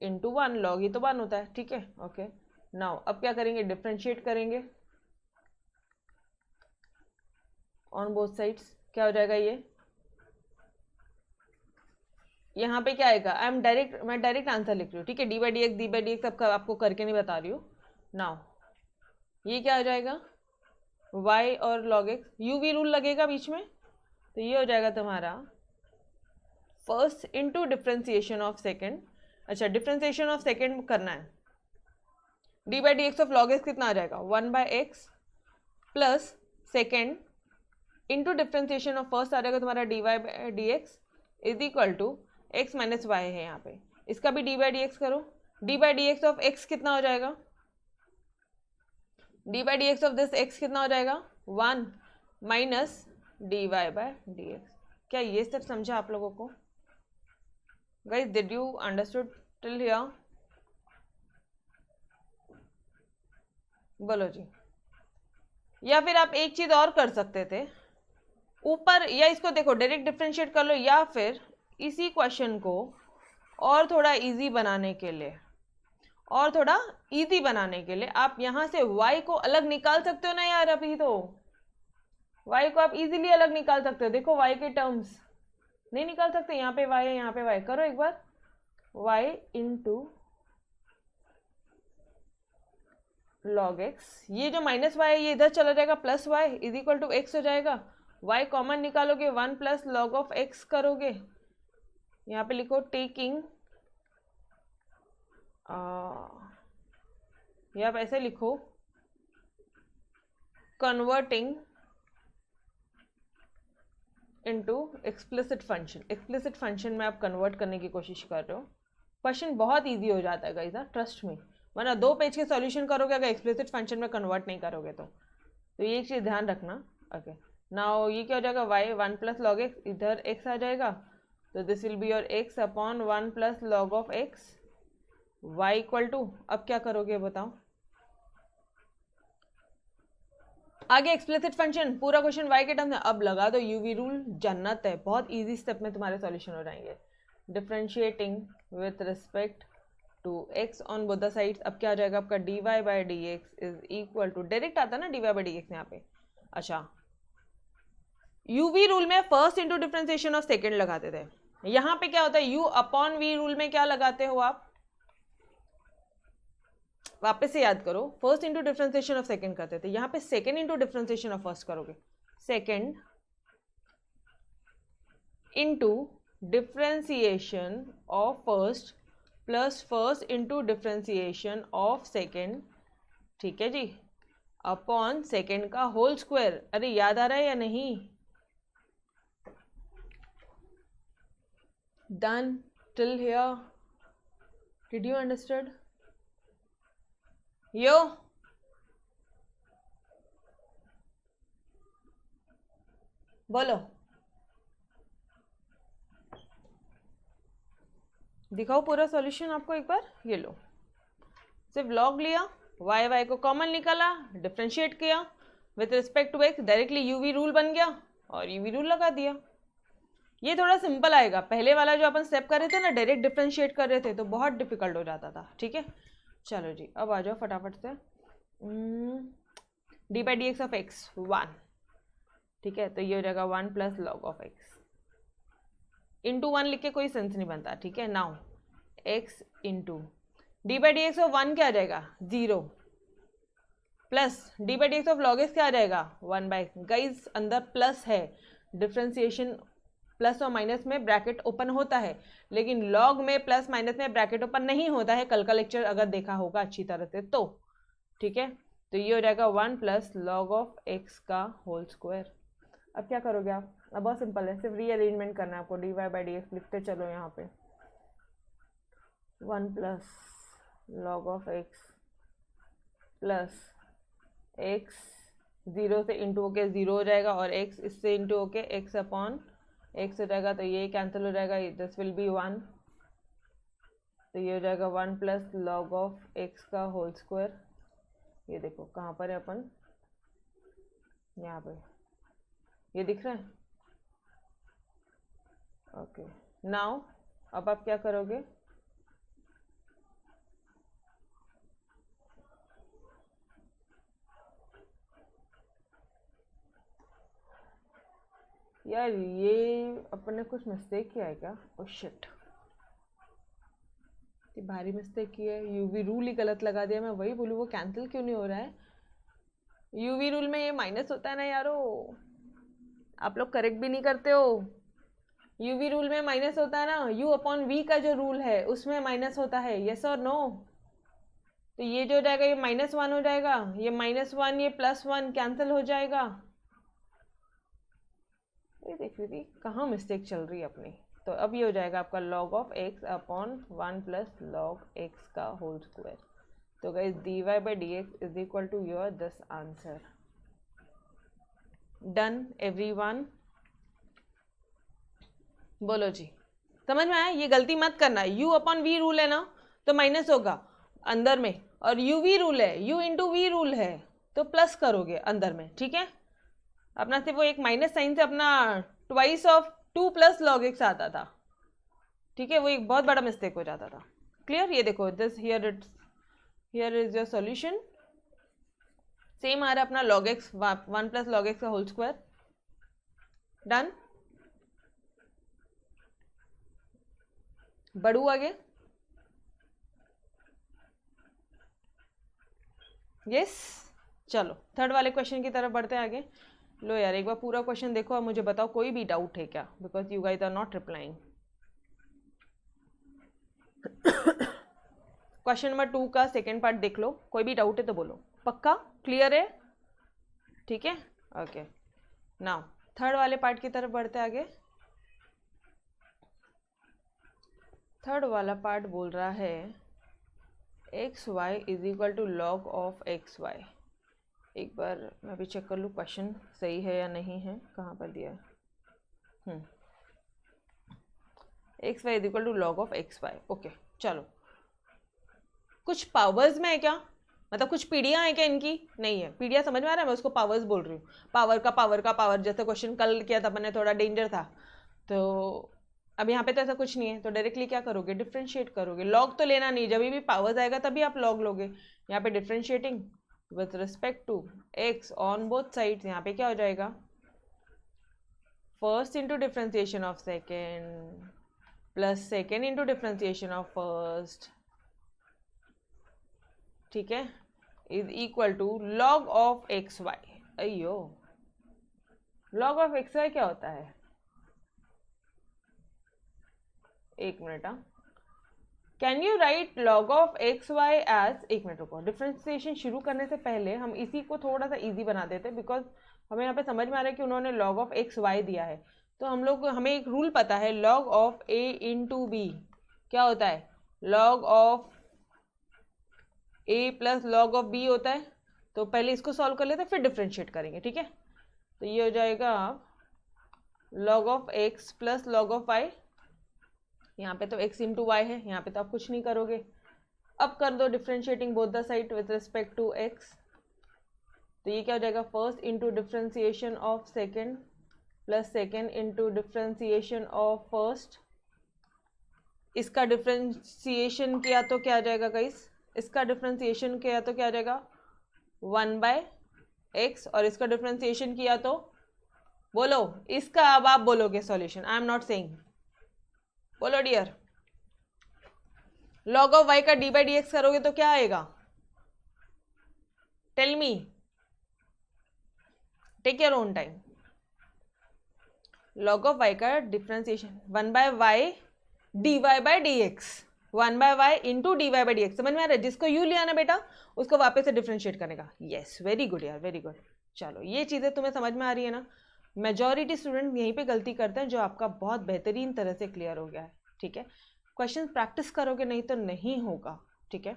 into 1, log ये तो 1 होता है, ठीक है, ओके। नाउ अब क्या करेंगे, डिफ्रेंशिएट करेंगे ऑन बोथ साइड्स। क्या हो जाएगा, ये यहाँ पे क्या आएगा, मैं डायरेक्ट आंसर लिख रही हूँ, ठीक है। डी बाई डी एक्स सबका आपको करके नहीं बता रही हूँ। नाउ ये क्या हो जाएगा, y और log x, यूवी रूल लगेगा बीच में, तो ये हो जाएगा तुम्हारा first into differentiation of second. अच्छा डिफ्रेंसिएशन ऑफ सेकेंड करना है, d by D x of log x कितना आ जाएगा, 1 by x plus second into differentiation of first आ जाएगा तुम्हारा d Y by D x is equal to x minus y है यहाँ पे, इसका भी डी बाई डी एक्स करो। D by D x of x कितना हो जाएगा, D by D x of this X कितना हो जाएगा, 1 minus D Y by D X. क्या ये सब समझा आप लोगों को guys, did you understood till here, बोलो जी। या फिर आप एक चीज और कर सकते थे ऊपर, या इसको देखो डायरेक्ट डिफरेंशिएट कर लो, या फिर इसी क्वेश्चन को और थोड़ा इजी बनाने के लिए, और थोड़ा इजी बनाने के लिए आप यहाँ से y को अलग निकाल सकते हो ना यार, अभी तो y को आप इजीली अलग निकाल सकते हो। देखो y के टर्म्स नहीं निकाल सकते, यहाँ पे y है, यहाँ पे y, करो एक बार, y इंटू लॉग x, ये जो माइनस y है ये इधर चला जाएगा, plus y is equal to X हो जाएगा, y कॉमन निकालोगे, 1 प्लस लॉग ऑफ x करोगे, यहाँ पे लिखो टेकिंग, या आप ऐसे लिखो converting into explicit function. Explicit function में आप कन्वर्ट करने की कोशिश कर रहे हो, क्वेश्चन बहुत इजी हो जाता है गाइस, ट्रस्ट मी, वरना 2 पेज के सॉल्यूशन करोगे अगर एक्सप्लिसिट फंक्शन में कन्वर्ट नहीं करोगे तो ये एक चीज़ ध्यान रखना। ओके नाउ ये क्या हो जाएगा, y 1 प्लस लॉग एक्स, इधर x आ जाएगा, तो this will be your x upon 1 plus log of x, y equal to, अब क्या करोगे बताओ, आगे एक्सप्लिसिट फंक्शन पूरा क्वेश्चन y के टर्म में, अब लगा दो यूवी रूल, जन्नत है, बहुत इजी स्टेप में तुम्हारे सॉल्यूशन हो जाएंगे। Differentiating with respect to x on both the sides, अब क्या हो जाएगा आपका dy by D x is equal to, direct आता है ना dy बाई डी एक्स यहाँ पे। अच्छा यूवी रूल में first into differentiation of second लगाते थे, यहाँ पे क्या होता है u अपॉन v रूल में क्या लगाते हो आप, वापस से याद करो, first into differentiation of second करते थे, यहाँ पे second into differentiation of first करोगे, second into differentiation of first plus first into differentiation of second, ठीक है जी, अपॉन सेकेंड का होल स्क्वायर। अरे याद आ रहा है या नहीं, done till here, did you understood yo, बोलो दिखाओ पूरा सॉल्यूशन आपको एक बार, ये लो, सिर्फ लॉग लिया, y को कॉमन निकाला, डिफरेंशिएट किया with respect to x, directly UV rule बन गया और यूवी रूल लगा दिया। ये थोड़ा सिंपल आएगा, पहले वाला जो अपन स्टेप कर रहे थे ना, डायरेक्ट डिफरेंशिएट कर रहे थे तो बहुत डिफिकल्ट हो जाता था, ठीक है। चलो जी अब आ जाओ फटाफट से, D by D x of x 1, ठीक है, तो ये हो जाएगा 1 plus log of x, into 1 लिख के कोई सेंस नहीं बनता, ठीक है। Now x into D by D x of 1 क्या आ जाएगा 0 plus d by D x of log x क्या आ जाएगा 1 बाई, गाइज अंदर प्लस है, डिफ्रेंसिएशन प्लस और माइनस में ब्रैकेट ओपन होता है, लेकिन लॉग में प्लस माइनस में ब्रैकेट ओपन नहीं होता है, कल का लेक्चर अगर देखा होगा अच्छी तरह से तो, ठीक है। तो ये हो जाएगा 1 प्लस लॉग ऑफ एक्स का होल स्क्वायर। अब क्या करोगे आप, अब बहुत सिंपल है, सिर्फ रीअरेंजमेंट करना है आपको, D Y by D X लिखते चलो यहाँ पे 1 plus log of x plus X 0 से इंटू होके 0 हो जाएगा, और x इससे इंटू होके x अपॉन x हो जाएगा, तो ये कैंसिल हो जाएगा, दिस विल बी 1, तो ये हो जाएगा 1 प्लस लॉग ऑफ x का होल स्क्वायर। ये देखो कहाँ पर है अपन, यहाँ पे ये दिख रहा है, ओके। नाउ अब आप क्या करोगे, यार ये अपन ने कुछ मिस्टेक किया है क्या, ओह शिट, ये भारी मिस्टेक की है, यूवी रूल ही गलत लगा दिया, मैं वही बोलूँ वो कैंसिल क्यों नहीं हो रहा है। यूवी रूल में ये माइनस होता है ना यारो, आप लोग करेक्ट भी नहीं करते हो, यूवी रूल में माइनस होता है ना, यू अपॉन वी का जो रूल है उसमें माइनस होता है, यस और नो। तो ये जो हो जाएगा ये -1 हो जाएगा, ये -1 ये +1 कैंसिल हो जाएगा। ये देखिए थी कहाँ मिस्टेक चल रही है अपनी। तो अब ये हो जाएगा आपका log of x upon 1 plus log x का होल स्क्वायर। तो guys dy by D x is equal to your this answer. Done everyone, बोलो जी समझ में आया। ये गलती मत करना, u अपॉन वी रूल है ना तो माइनस होगा अंदर में, और यू वी रूल है, u इंटू वी रूल है तो प्लस करोगे अंदर में, ठीक है। अपना सिर्फ वो एक माइनस साइन से अपना twice of 2 plus log x आता था, ठीक है, वो एक बहुत बड़ा मिस्टेक हो जाता था। क्लियर, ये देखो this here is your solution. Same आ रहा है अपना log x 1 plus log x का होल स्क्वायर। डन, बढ़ू आगे। यस चलो थर्ड वाले क्वेश्चन की तरफ बढ़ते हैं आगे। लो यार एक बार पूरा क्वेश्चन देखो और मुझे बताओ कोई भी डाउट है क्या, because you guys are not replying. Question number 2 का सेकेंड पार्ट देख लो, कोई भी डाउट है तो बोलो। पक्का क्लियर है, ठीक है, ओके। नाउ थर्ड वाले पार्ट की तरफ बढ़ते आगे। थर्ड वाला पार्ट बोल रहा है X Y is equal to log of x Y. एक बार मैं भी चेक कर लूँ क्वेश्चन सही है या नहीं है, कहाँ पर दिया है। X Y is equal to log of x Y, okay. चलो कुछ पावर्स में है क्या, मतलब कुछ पीढ़ियाँ हैं क्या इनकी, नहीं है। पीढ़ियाँ समझ में आ रहा है, मैं उसको पावर्स बोल रही हूँ। पावर का पावर, जैसे क्वेश्चन कल किया था अपन ने, थोड़ा डेंजर था। तो अब यहाँ पे तो ऐसा कुछ नहीं है, तो डायरेक्टली क्या करोगे, डिफ्रेंशिएट करोगे। लॉग तो लेना नहीं, जब भी पावर्स आएगा तभी आप लॉग लोगे। यहाँ पे differentiating with respect to x on both sides, यहाँ पे क्या हो जाएगा, first into differentiation of second plus second into differentiation of first, ठीक है, is equal to log of x Y. अयो लॉग ऑफ एक्स वाई क्या होता है, एक minute. Can you write log of x Y as, एक minute रुको, differentiation शुरू करने से पहले हम इसी को थोड़ा सा इजी बना देते, बिकॉज हमें यहाँ पे समझ में आ रहा है कि उन्होंने लॉग ऑफ एक्स वाई दिया है। तो हमें एक रूल पता है, log of A into B क्या होता है, log of A plus log of B होता है। तो पहले इसको सॉल्व कर लेते हैं फिर डिफ्रेंशिएट करेंगे, ठीक है। तो ये हो जाएगा log of x plus log of y, यहाँ पे तो x इंटू वाई है, यहाँ पे तो आप कुछ नहीं करोगे। अब कर दो differentiating both the side with respect to x, तो ये क्या हो जाएगा, first into differentiation of second plus second into differentiation of first. इसका डिफ्रेंसिएशन किया तो क्या आ जाएगा गाइस, इसका डिफ्रेंसिएशन किया तो क्या आ जाएगा 1 बाय एक्स, और इसका डिफ्रेंसिएशन किया तो बोलो, इसका अब आप बोलोगे solution, I am not saying, बोलो डियर। लॉग ऑफ वाई का डी बाई डी एक्स करोगे तो क्या आएगा? Tell me, take your own time. Log of y का differentiation 1 by y d Y by D x, 1 by y into D Y by D x. समझ में आ रहा है? जिसको यू लिया ना बेटा उसको वापस से डिफ्रेंशिएट करेगा। यस, वेरी गुड यार, वेरी गुड। चलो ये चीज़ें तुम्हें समझ में आ रही है ना? मेजॉरिटी स्टूडेंट यहीं पे गलती करते हैं, जो आपका बहुत बेहतरीन तरह से क्लियर हो गया है। ठीक है, क्वेश्चन प्रैक्टिस करोगे नहीं तो नहीं होगा। ठीक है,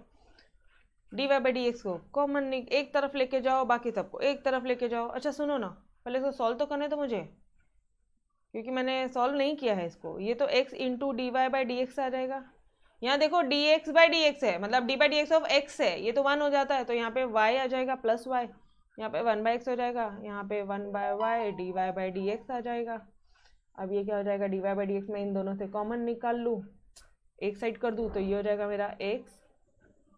d Y by D x को कॉमन एक तरफ लेके जाओ, बाकी सबको एक तरफ लेके जाओ। अच्छा सुनो ना, पहले इसको सॉल्व तो करने दो मुझे, क्योंकि मैंने सॉल्व नहीं किया है इसको। ये तो x into D Y by D x आ जाएगा। यहाँ देखो d x by D x है, मतलब d by D x of x है, ये तो 1 हो जाता है, तो यहाँ पे y आ जाएगा प्लस y, यहाँ पे 1 बाई एक्स हो जाएगा, यहाँ पे 1 by y d Y by D x आ जाएगा। अब ये क्या हो जाएगा? D Y by D x में इन दोनों से कॉमन निकाल लूँ, एक साइड कर दूँ, तो ये हो जाएगा मेरा x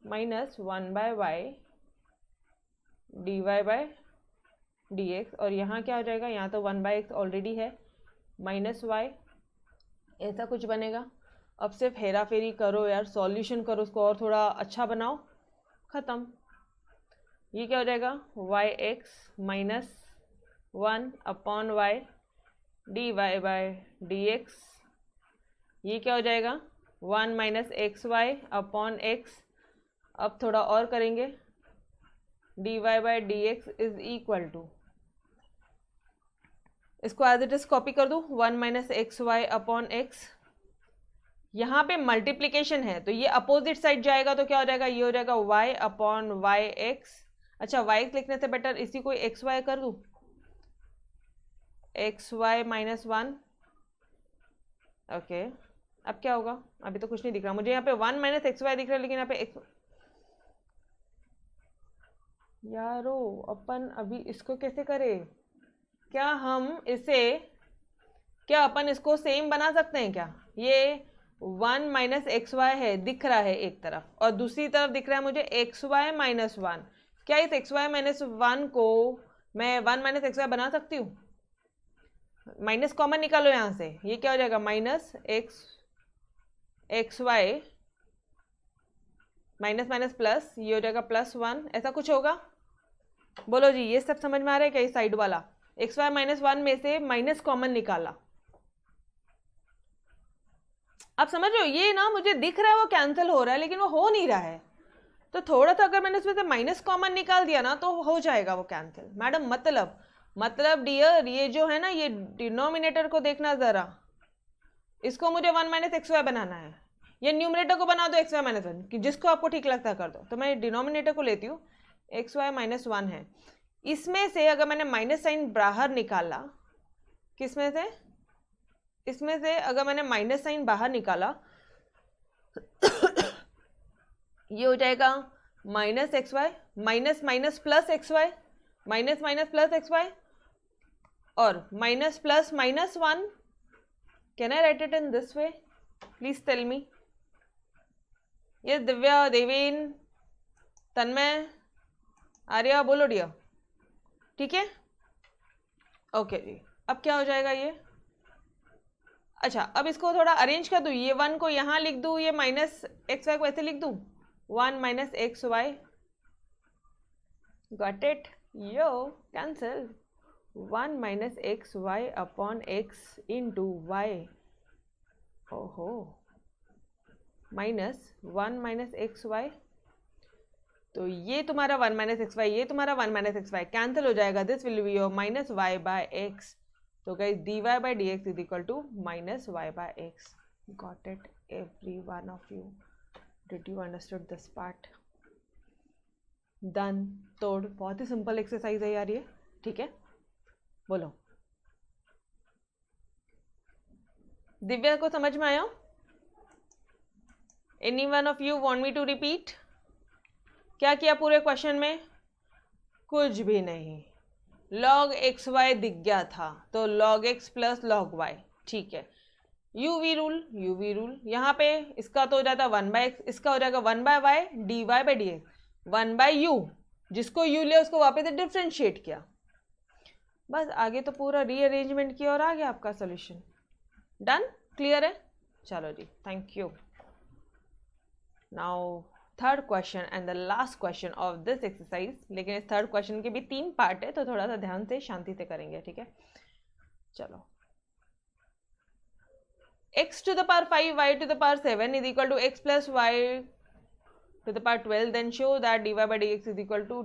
minus 1 by y d Y by D x, और यहाँ क्या हो जाएगा? यहाँ तो 1 बाई एक्स ऑलरेडी है, माइनस वाई, ऐसा कुछ बनेगा। अब सिर्फ हेरा फेरी करो यार, सॉल्यूशन करो उसको और थोड़ा अच्छा बनाओ, ख़त्म। ये क्या हो जाएगा? Y x minus 1 upon y d Y by D x. ये क्या हो जाएगा? 1 minus x y upon x. अब थोड़ा और करेंगे, d Y by D x is equal to, इसको एज इट इज कॉपी कर दूँ, 1 minus x y upon x. यहाँ पे मल्टीप्लीकेशन है तो ये अपोजिट साइड जाएगा, तो क्या हो जाएगा? ये हो जाएगा y अपॉन वाई एक्स। अच्छा, y लिखने से बेटर इसी को एक्स वाई कर दूँ, एक्स वाई माइनस 1। ओके, अब क्या होगा? अभी तो कुछ नहीं दिख रहा मुझे, यहाँ पे 1 माइनस एक्स वाई दिख रहा है, लेकिन यहाँ पे एक्स। यारो अपन अभी इसको कैसे करें? क्या अपन इसको सेम बना सकते हैं क्या? ये 1 माइनस एक्स वाई है, दिख रहा है एक तरफ, और दूसरी तरफ दिख रहा है मुझे एक्स वाई माइनस 1। क्या इस एक्स वाई माइनस 1 को मैं 1 माइनस एक्स वाई बना सकती हूँ? माइनस कॉमन निकालो यहाँ से, ये क्या हो जाएगा? Minus x y minus minus plus, ये हो जाएगा प्लस 1, ऐसा कुछ होगा? बोलो जी, ये सब समझ में आ रहा है क्या? इस साइड वाला एक्स वाई माइनस 1 में से माइनस कॉमन निकाला, आप समझ रहे हो? ये ना मुझे दिख रहा है वो कैंसिल हो रहा है, लेकिन वो हो नहीं रहा है, तो थोड़ा सा अगर मैंने उसमें से माइनस कॉमन निकाल दिया ना तो हो जाएगा वो कैंसिल। मैडम मतलब डियर, ये जो है ना, ये डिनोमिनेटर को देखना ज़रा, इसको मुझे 1 माइनस एक्स वाई बनाना है। ये न्यूमिनेटर को बना दो एक्स वाई माइनस 1, कि जिसको आपको ठीक लगता है कर दो। तो मैं डिनोमिनेटर को लेती हूँ, एक्स वाई माइनस 1 है, इसमें से अगर मैंने माइनस साइन बाहर निकाला, किसमें से? इसमें से अगर मैंने माइनस साइन बाहर निकाला ये हो जाएगा minus x y minus minus plus x y, minus minus plus x y, और minus plus minus 1। Can I write it in this way? Please tell me. ये दिव्या, देवेन, तन्मय, आर्या, बोलो डियर। ठीक है, ओके जी। अब क्या हो जाएगा ये? अच्छा, अब इसको थोड़ा अरेंज कर दूँ, ये 1 को यहाँ लिख दूँ, ये माइनस एक्स वाई को ऐसे लिख दूँ, 1 minus x y, got it? यो cancel, 1 minus x y upon x into y, ओहो, माइनस 1 माइनस एक्स वाई। तो ये तुम्हारा 1 माइनस एक्स वाई, ये तुम्हारा 1 माइनस एक्स वाई, कैंसिल हो जाएगा। This will be your minus y by x. तो guys dy by dx is equal to minus y by x. Got it, every one of you? Did you understood this part? Done. तोड़, बहुत ही simple exercise है यार ये। ठीक है, बोलो दिव्या को समझ में आया? Any one of you want me to repeat? क्या किया पूरे क्वेश्चन में? कुछ भी नहीं। log एक्स वाई दिख गया था तो log x plus log y, ठीक है। यूवी रूल यहाँ पे इसका तो हो जाता है 1 बाई एक्स, इसका हो जाएगा 1 by y d Y by D x, 1 by u, जिसको यू लिया उसको वापस से डिफ्रेंशिएट किया, बस आगे तो पूरा रीअरेंजमेंट किया और आ गया आपका सोल्यूशन। डन, क्लियर है? चलो जी, thank you. Now third question and the last question of this exercise. लेकिन इस थर्ड क्वेश्चन के भी 3 पार्ट है, तो थोड़ा सा ध्यान से शांति से करेंगे, ठीक है। चलो, x to the power 5 y to the power 7 is equal to x plus y to the power 12, then show that dy by dx is equal to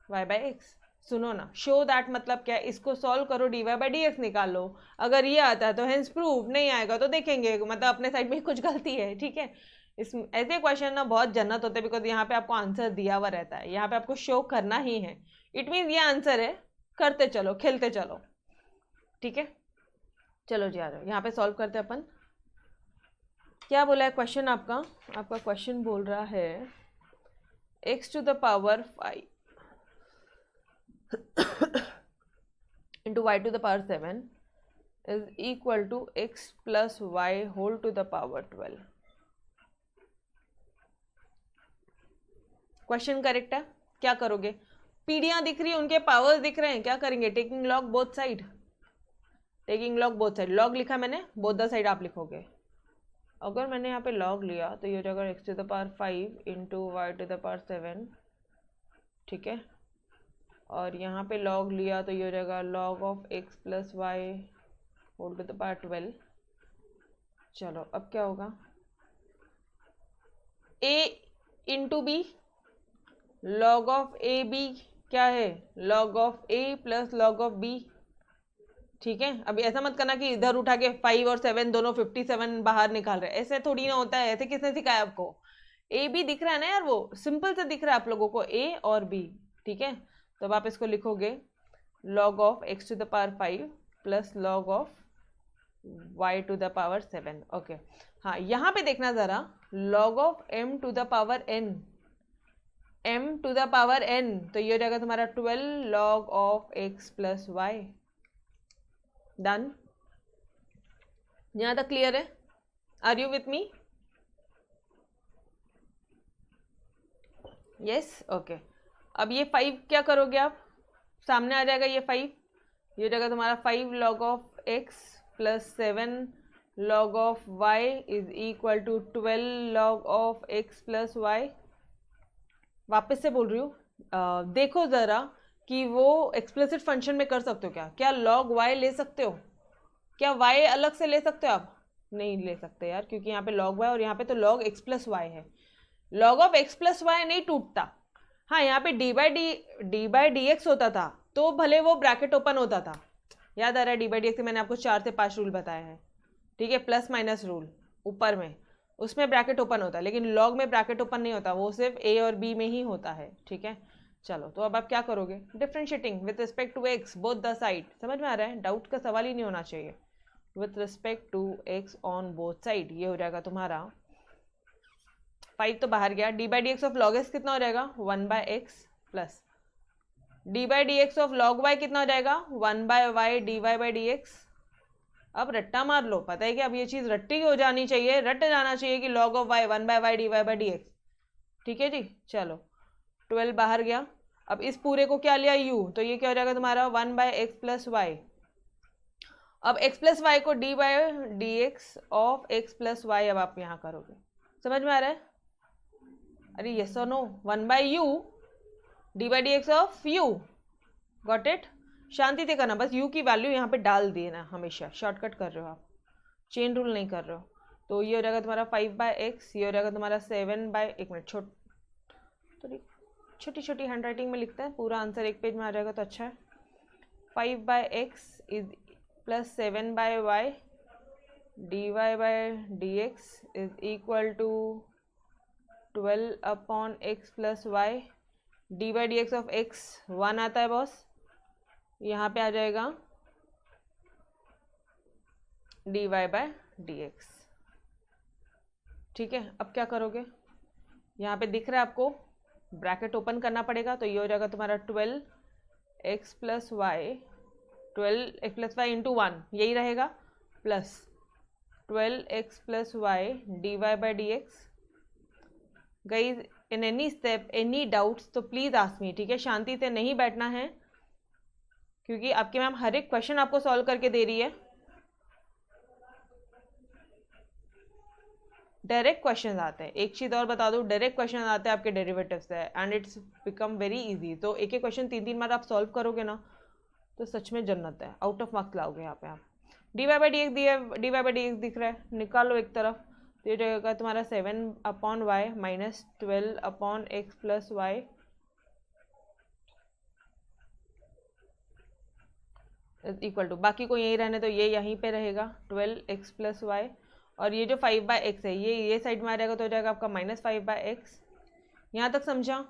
y by x। सुनो ना, शो दैट मतलब क्या, इसको solve करो, dy by dx निकालो। अगर ये आता है तो हेंस प्रूव, नहीं आएगा तो देखेंगे, मतलब अपने साइड में कुछ गलती है, ठीक है। इस ऐसे क्वेश्चन ना बहुत जन्नत होते हैं, बिकॉज यहाँ पे आपको आंसर दिया हुआ रहता है, यहाँ पे आपको शो करना ही है। इट मीन्स ये आंसर है, करते चलो, खेलते चलो, ठीक है। चलो जी, आ जाओ, यहाँ पे सॉल्व करते अपन। क्या बोला है क्वेश्चन आपका? आपका क्वेश्चन बोल रहा है x to the power 5 into y to the power 7 is equal to x plus y whole to the power 12। Question correct है। क्या करोगे? पीढ़ियां दिख रही है, उनके पावर्स दिख रहे हैं, क्या करेंगे? Taking log both side, taking log both side. Log लिखा मैंने, बोथ द साइड आप लिखोगे। अगर मैंने यहाँ पे लॉग लिया तो ये हो जाएगा x to the power 5 into y to the power 7, ठीक है। और यहाँ पे लॉग लिया तो ये हो जाएगा log of x plus y whole to the power 12। चलो, अब क्या होगा? a into b, log of a b क्या है? Log of a plus log of b, ठीक है। अभी ऐसा मत करना कि इधर उठा के 5 और 7 दोनों 57 बाहर निकाल रहे, ऐसे थोड़ी ना होता है। ऐसे किसने सिखाया आपको? ए बी दिख रहा है ना यार, वो सिंपल से दिख रहा है आप लोगों को, ए और बी, ठीक है। तो अब आप इसको लिखोगे log of x to the power 5 plus log of y to the power 7। Okay, हाँ, यहाँ पे देखना जरा, log of m to the power n, m to the power n, तो ये हो जाएगा तुम्हारा 12 log of x plus y. Done? यहाँ तक क्लियर है? Are you with me? Yes, okay. अब ये 5 क्या करोगे आप? सामने आ जाएगा ये 5, ये हो जाएगा तुम्हारा 5 log of x plus 7 log of y is equal to 12 log of x plus y. वापस से बोल रही हूँ, देखो ज़रा कि वो एक्सप्लिसिट फंक्शन में कर सकते हो क्या? क्या log y ले सकते हो? क्या y अलग से ले सकते हो आप? नहीं ले सकते यार, क्योंकि यहाँ पे log y और यहाँ पे तो log x प्लस वाई है। log of x plus y नहीं टूटता। हाँ, यहाँ पे डी बाई डी एक्स होता था तो भले वो ब्रैकेट ओपन होता था, याद आ रहा है? डी बाई डी एक्स मैंने आपको 4 से 5 रूल बताया है, ठीक है। प्लस माइनस रूल ऊपर में, उसमें ब्रैकेट ओपन होता है, लेकिन लॉग में ब्रैकेट ओपन नहीं होता, वो सिर्फ ए और बी में ही होता है, ठीक है। चलो, तो अब आप क्या करोगे? Differentiating with respect to x both the side. समझ में आ रहा है? डाउट का सवाल ही नहीं होना चाहिए। With respect to x on both side, ये हो जाएगा तुम्हारा 5 तो बाहर गया, d by D x of log x कितना हो जाएगा? 1 by x plus d by D x of log y कितना हो जाएगा? 1 by y d Y by D x. अब रट्टा मार लो, पता है कि अब ये चीज़ रट्टी हो जानी चाहिए, रट जाना चाहिए कि log of y 1 by y d Y by D x, ठीक है जी। चलो, 12 बाहर गया। अब इस पूरे को क्या लिया? u, तो ये क्या हो जाएगा तुम्हारा 1 बाय एक्स प्लस वाई। अब x प्लस वाई को d by D x of x plus y अब आप यहाँ करोगे। समझ में आ रहा है? अरे यस और no? 1 by u d by D x of u, got it? शांति से करना, बस u की वैल्यू यहाँ पे डाल देना, हमेशा शॉर्टकट कर रहे हो आप, चेन रूल नहीं कर रहे हो। तो ये हो जाएगा तुम्हारा 5 बाय एक्स, ये हो जाएगा तुम्हारा 7 बाय, एक मिनट, थोड़ी छोटी छोटी हैंड राइटिंग में लिखता है, पूरा आंसर एक पेज में आ जाएगा तो अच्छा है। 5 by x is plus 7 by y d y by d x is equal to 12 upon x plus y. D by D x of x 1 आता है बॉस, यहाँ पे आ जाएगा d y by d x, ठीक है। अब क्या करोगे? यहाँ पे दिख रहा है आपको, ब्रैकेट ओपन करना पड़ेगा, तो ये हो जाएगा तुम्हारा 12 x plus y, 12 x plus y into 1, यही रहेगा, plus 12 x plus y d Y by D x. Guys, in any step any doubts तो प्लीज़ आस्क मी, ठीक है। शांति से नहीं बैठना है, क्योंकि आपकी मैम हर एक क्वेश्चन आपको सॉल्व करके दे रही है। डायरेक्ट क्वेश्चन आते हैं। एक चीज़ और बता दूँ, डायरेक्ट क्वेश्चन आते हैं आपके डेरिवेटिव से and it's become very easy. तो एक एक क्वेश्चन 3-3 बार आप सॉल्व करोगे ना तो सच में जन्नत है, आउट ऑफ मार्क्स लाओगे यहाँ पे आप। dy/dx दिया, dy/dx दिख रहा है, निकालो एक तरफ, तो ये रहेगा तुम्हारा 7/y minus 12/x plus y equal to, बाकी को यही रहने तो ये यहीं पे रहेगा 12x प्लस वाई, और ये जो 5/x है ये साइड में आ जाएगा तो हो जाएगा आपका -5/x। यहाँ तक समझा?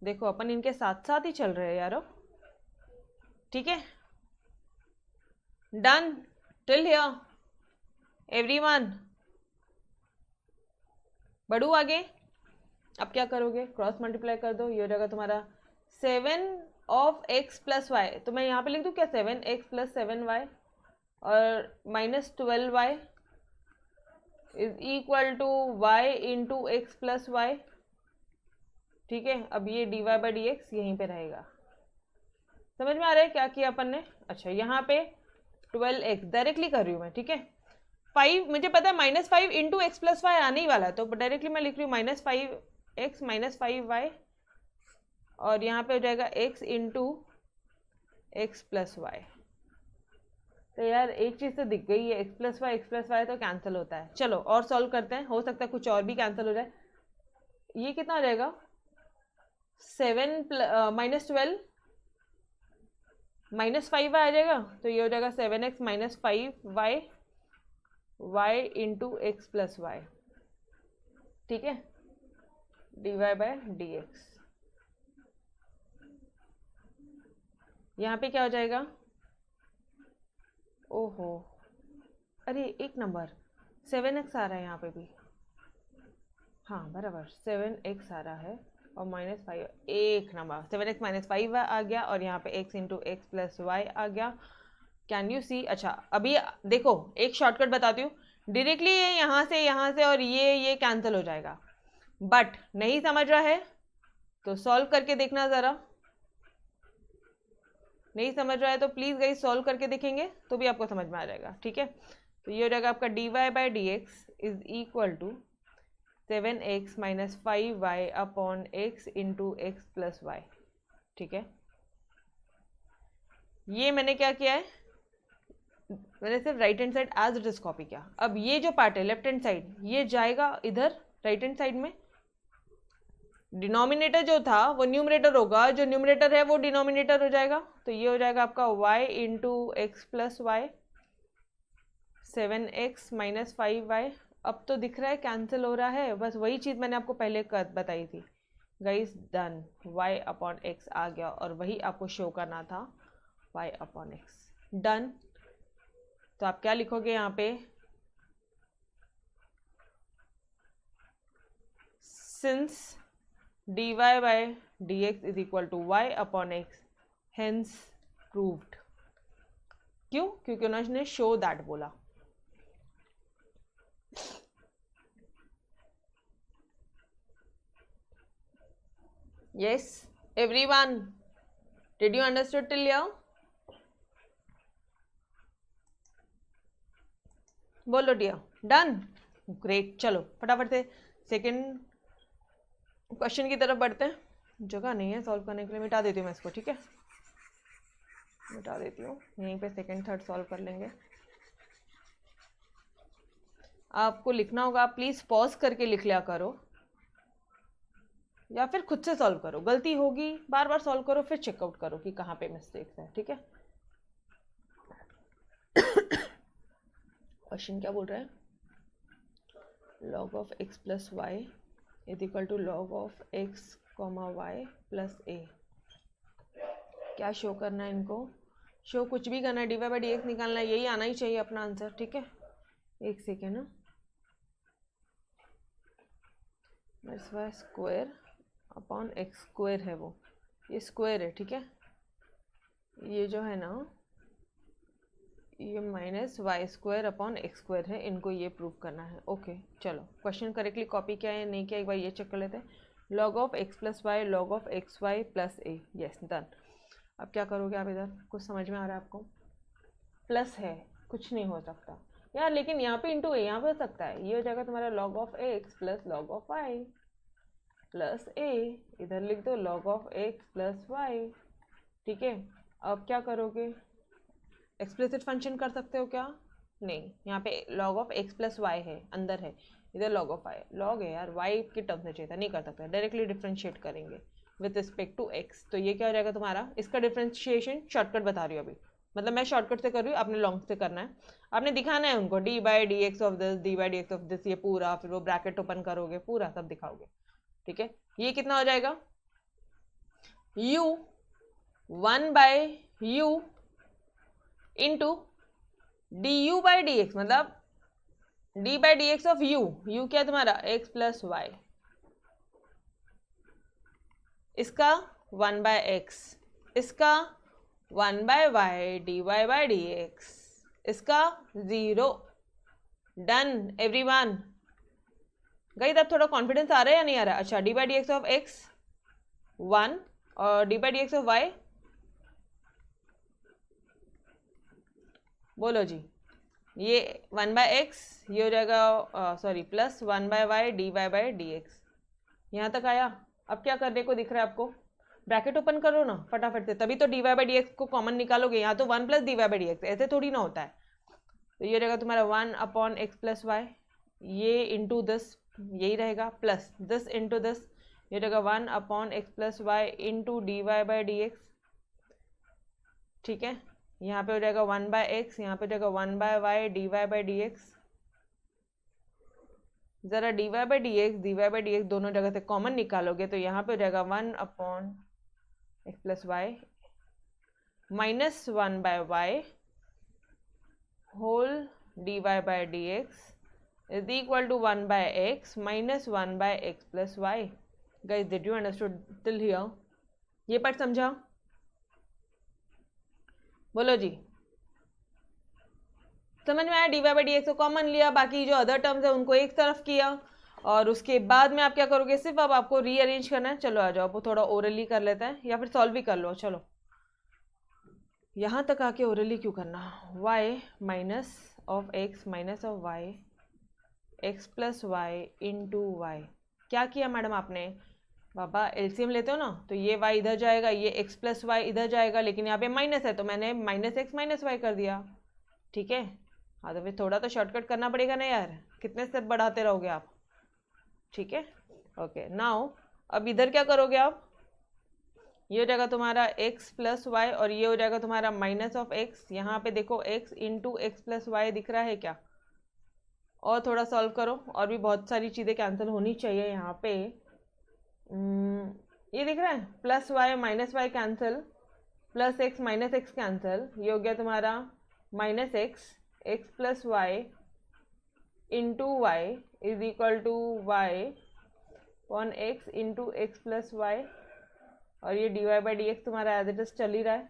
देखो अपन इनके साथ साथ ही चल रहे हैं यारो, ठीक है। Done till here everyone. बढ़ू आगे। अब क्या करोगे, क्रॉस मल्टीप्लाई कर दो, ये हो जाएगा तुम्हारा 7/x प्लस वाई, तो मैं यहाँ पे लिख दूँ क्या 7x प्लस 7y और minus 12y is equal to y into x plus y, ठीक है। अब ये dy/dx यहीं पे रहेगा। समझ में आ रहा है क्या किया अपन ने? अच्छा, यहाँ पे 12x डायरेक्टली कर रही हूँ मैं, ठीक है। 5 मुझे पता है -5 इंटू एक्स प्लस वाई आने ही वाला है, तो डायरेक्टली मैं लिख रही हूँ -5x माइनस 5y, और यहाँ पे हो जाएगा x into x plus y. तो यार एक चीज़ तो दिख गई है, x प्लस वाई तो कैंसिल होता है। चलो और सॉल्व करते हैं, हो सकता है कुछ और भी कैंसिल हो जाए। ये कितना हो जाएगा 7 माइनस 12 माइनस 5y आ जाएगा, तो ये हो जाएगा 7x minus 5y y into x plus y, ठीक है, dy/dx। यहाँ पे क्या हो जाएगा, ओहो अरे एक नंबर 7x आ रहा है यहाँ पे भी, हाँ बराबर 7x आ रहा है और -5, एक नंबर 7x माइनस 5 आ गया, और यहाँ पे x into x plus y आ गया। Can you see? अच्छा अभी देखो एक शॉर्टकट बताती हूँ, डायरेक्टली ये यहाँ से और ये कैंसिल हो जाएगा, बट नहीं समझ रहा है तो सॉल्व करके देखना ज़रा। नहीं समझ रहा है तो प्लीज़ गाइस सॉल्व करके देखेंगे तो भी आपको समझ में आ जाएगा, ठीक है। तो ये हो जाएगा आपका dy/dx is equal to 7x minus 5y upon x into x plus y, ठीक है। ये मैंने क्या किया है, मैंने सिर्फ right hand side as it is copy किया। अब ये जो पार्ट है लेफ्ट हैंड साइड, ये जाएगा इधर राइट हैंड साइड में, डिनोमिनेटर जो था वो न्यूमरेटर होगा, जो न्यूमरेटर है वो डिनोमिनेटर हो जाएगा, तो ये हो जाएगा आपका y into x plus y 7x minus 5y। अब तो दिख रहा है कैंसिल हो रहा है, बस वही चीज़ मैंने आपको पहले बताई थी guys. Done, y upon x आ गया, और वही आपको शो करना था y अपॉन एक्स। डन। तो आप क्या लिखोगे यहाँ पे, since dy/dx is equal to y upon x, hence proved. क्यों? क्योंकि उन्होंने शो दैट बोला। Yes, everyone. Did you understood till here? बोलो डियर। Done, great. चलो फटाफट से सेकंड क्वेश्चन की तरफ बढ़ते हैं। जगह नहीं है सॉल्व करने के लिए, मिटा देती हूँ मैं इसको, ठीक है, मिटा देती हूँ, यहीं पे सेकंड थर्ड सॉल्व कर लेंगे। आपको लिखना होगा, आप प्लीज़ पॉज करके लिख लिया करो, या फिर खुद से सॉल्व करो, गलती होगी बार बार सॉल्व करो, फिर चेकआउट करो कि कहाँ पे मिस्टेक्स है, ठीक है। क्वेश्चन क्या बोल रहा है, log of x plus y is equal to log of x comma y plus a। क्या शो करना है इनको, शो कुछ भी करना है, dy/dx निकालना है, यही आना ही चाहिए अपना आंसर, ठीक है। एक सेकेंड ना, y square upon x square है, वो ये स्क्वायर है, ठीक है। ये जो है ना, ये minus y square upon x square है, इनको ये प्रूव करना है। ओके चलो, क्वेश्चन करेक्टली कॉपी किया है नहीं किया एक बार ये चेक कर लेते हैं। log of x plus y log of x y plus a, yes done. अब क्या करोगे आप, इधर कुछ समझ में आ रहा है आपको, प्लस है कुछ नहीं हो सकता, यार लेकिन यहाँ पे इंटू ए यहाँ पे हो सकता है, ये हो जाएगा तुम्हारा log of x plus log of y plus a, इधर लिख दो log of x plus y. ठीक है, अब क्या करोगे, एक्सप्लिसिट फंक्शन कर सकते हो क्या? नहीं, यहाँ पे log of x plus y है, अंदर है, इधर log ऑफ वाई, log है यार, वाई के टर्म में चाहिए था, नहीं कर सकते, डायरेक्टली डिफ्रेंशिएट करेंगे विद रिस्पेक्ट टू एक्स। तो ये क्या हो जाएगा तुम्हारा, इसका डिफ्रेंशिएशन शॉर्टकट बता रही हूँ अभी, मतलब मैं शॉर्टकट से कर रही हूँ, आपने लॉन्ग से करना है, आपने दिखाना है उनको D by D x of this, D by D x of this, ये पूरा, फिर वो ब्रैकेट ओपन करोगे, पूरा सब दिखाओगे। ठीक है, ये कितना हो जाएगा, u 1 by u into d u by D x, मतलब d by D x of u, u क्या है तुम्हारा एक्स प्लस वाई, इसका 1 बाय एक्स, इसका 1 by y d Y by D x, इसका 0। Done everyone. गाइस अब थोड़ा confidence आ रहा है या नहीं आ रहा है? अच्छा, d by D x of x 1 और d by D x of y, बोलो जी, ये 1 बाय एक्स, ये हो जाएगा sorry plus 1 by y d Y by D x. यहाँ तक आया? अब क्या करने को दिख रहा है आपको, ब्रैकेट ओपन करो ना फटाफट से, तभी तो d Y by D x को कॉमन निकालोगे, यहाँ तो 1 plus d Y by D x, ऐसे थोड़ी ना होता है। तो ये रहेगा तुम्हारा 1 अपॉन एक्स प्लस वाई, ये इंटू दिस, यही रहेगा, प्लस दिस इंटू दिस, ये रहेगा 1 upon x plus y into D Y by D x. ठीक है, यहाँ पे हो जाएगा 1 बाय एक्स, यहाँ पे हो जाएगा 1 by y d Y by D x. जरा d Y by D x दोनों जगह से कॉमन निकालोगे तो यहाँ पे हो जाएगा 1 upon x plus y minus 1 by y whole d Y by D x is equal to 1 by x minus 1 by x plus y. Guys did you understood till here? ये पार्ट समझा? बोलो जी, समझ में आया? D Y by D x को common लिया, बाकी जो अदर टर्म्स है उनको एक तरफ किया, और उसके बाद में आप क्या करोगे, सिर्फ अब आपको रीअरेंज करना है। चलो आ जाओ, वो थोड़ा ओरली कर लेते हैं या फिर सॉल्व भी कर लो। चलो यहाँ तक आके ओरली क्यों करना, y minus of x minus of y x plus y into y. क्या किया मैडम आपने? बाबा एलसीएम लेते हो ना, तो ये y इधर जाएगा, ये x प्लस वाई इधर जाएगा, लेकिन यहाँ पे माइनस है तो मैंने माइनस एक्स माइनस वाई कर दिया। ठीक है, हाँ तो फिर थोड़ा तो शॉर्टकट करना पड़ेगा ना यार, कितने स्टेप बढ़ाते रहोगे आप? ठीक है, ओके नाउ अब इधर क्या करोगे आप, ये हो जाएगा तुम्हारा x प्लस वाई और ये हो जाएगा तुम्हारा माइनस ऑफ x। यहाँ पे देखो x into x plus y दिख रहा है क्या? और थोड़ा सॉल्व करो, और भी बहुत सारी चीज़ें कैंसिल होनी चाहिए यहाँ पे। ये दिख रहा है plus y minus y cancel, plus x minus x cancel, ये हो गया तुम्हारा minus x x plus y into y is equal to y upon x into x plus y, और ये D Y by D x तुम्हारा as it is चल ही रहा है।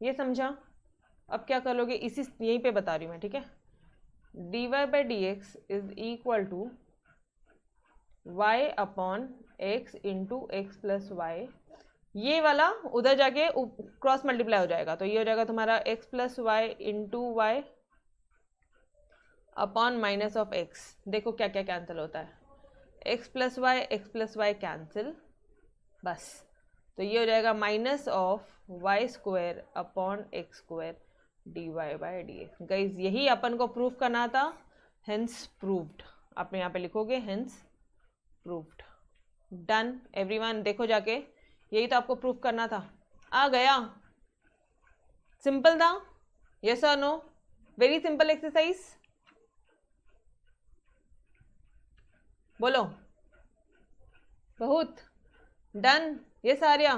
ये समझा? अब क्या करोगे, इसी यहीं पे बता रही हूँ मैं। ठीक है, d Y by D x is equal to y upon x into x plus y, ये वाला उधर जाके क्रॉस मल्टीप्लाई हो जाएगा, तो ये हो जाएगा तुम्हारा x plus y into y upon minus of x. देखो क्या क्या कैंसिल होता है, एक्स प्लस वाई कैंसिल, बस। तो ये हो जाएगा minus of y square upon x square d Y by D x. Guys यही अपन को प्रूफ करना था, हेंस प्रूव्ड। आप यहाँ पे लिखोगे हेंस प्रूव्ड। डन एवरीवन, देखो जाके, यही तो आपको प्रूफ करना था। आ गया? सिंपल था, यस और नो? वेरी सिंपल एक्सरसाइज, बोलो। बहुत डन, यस आर्या?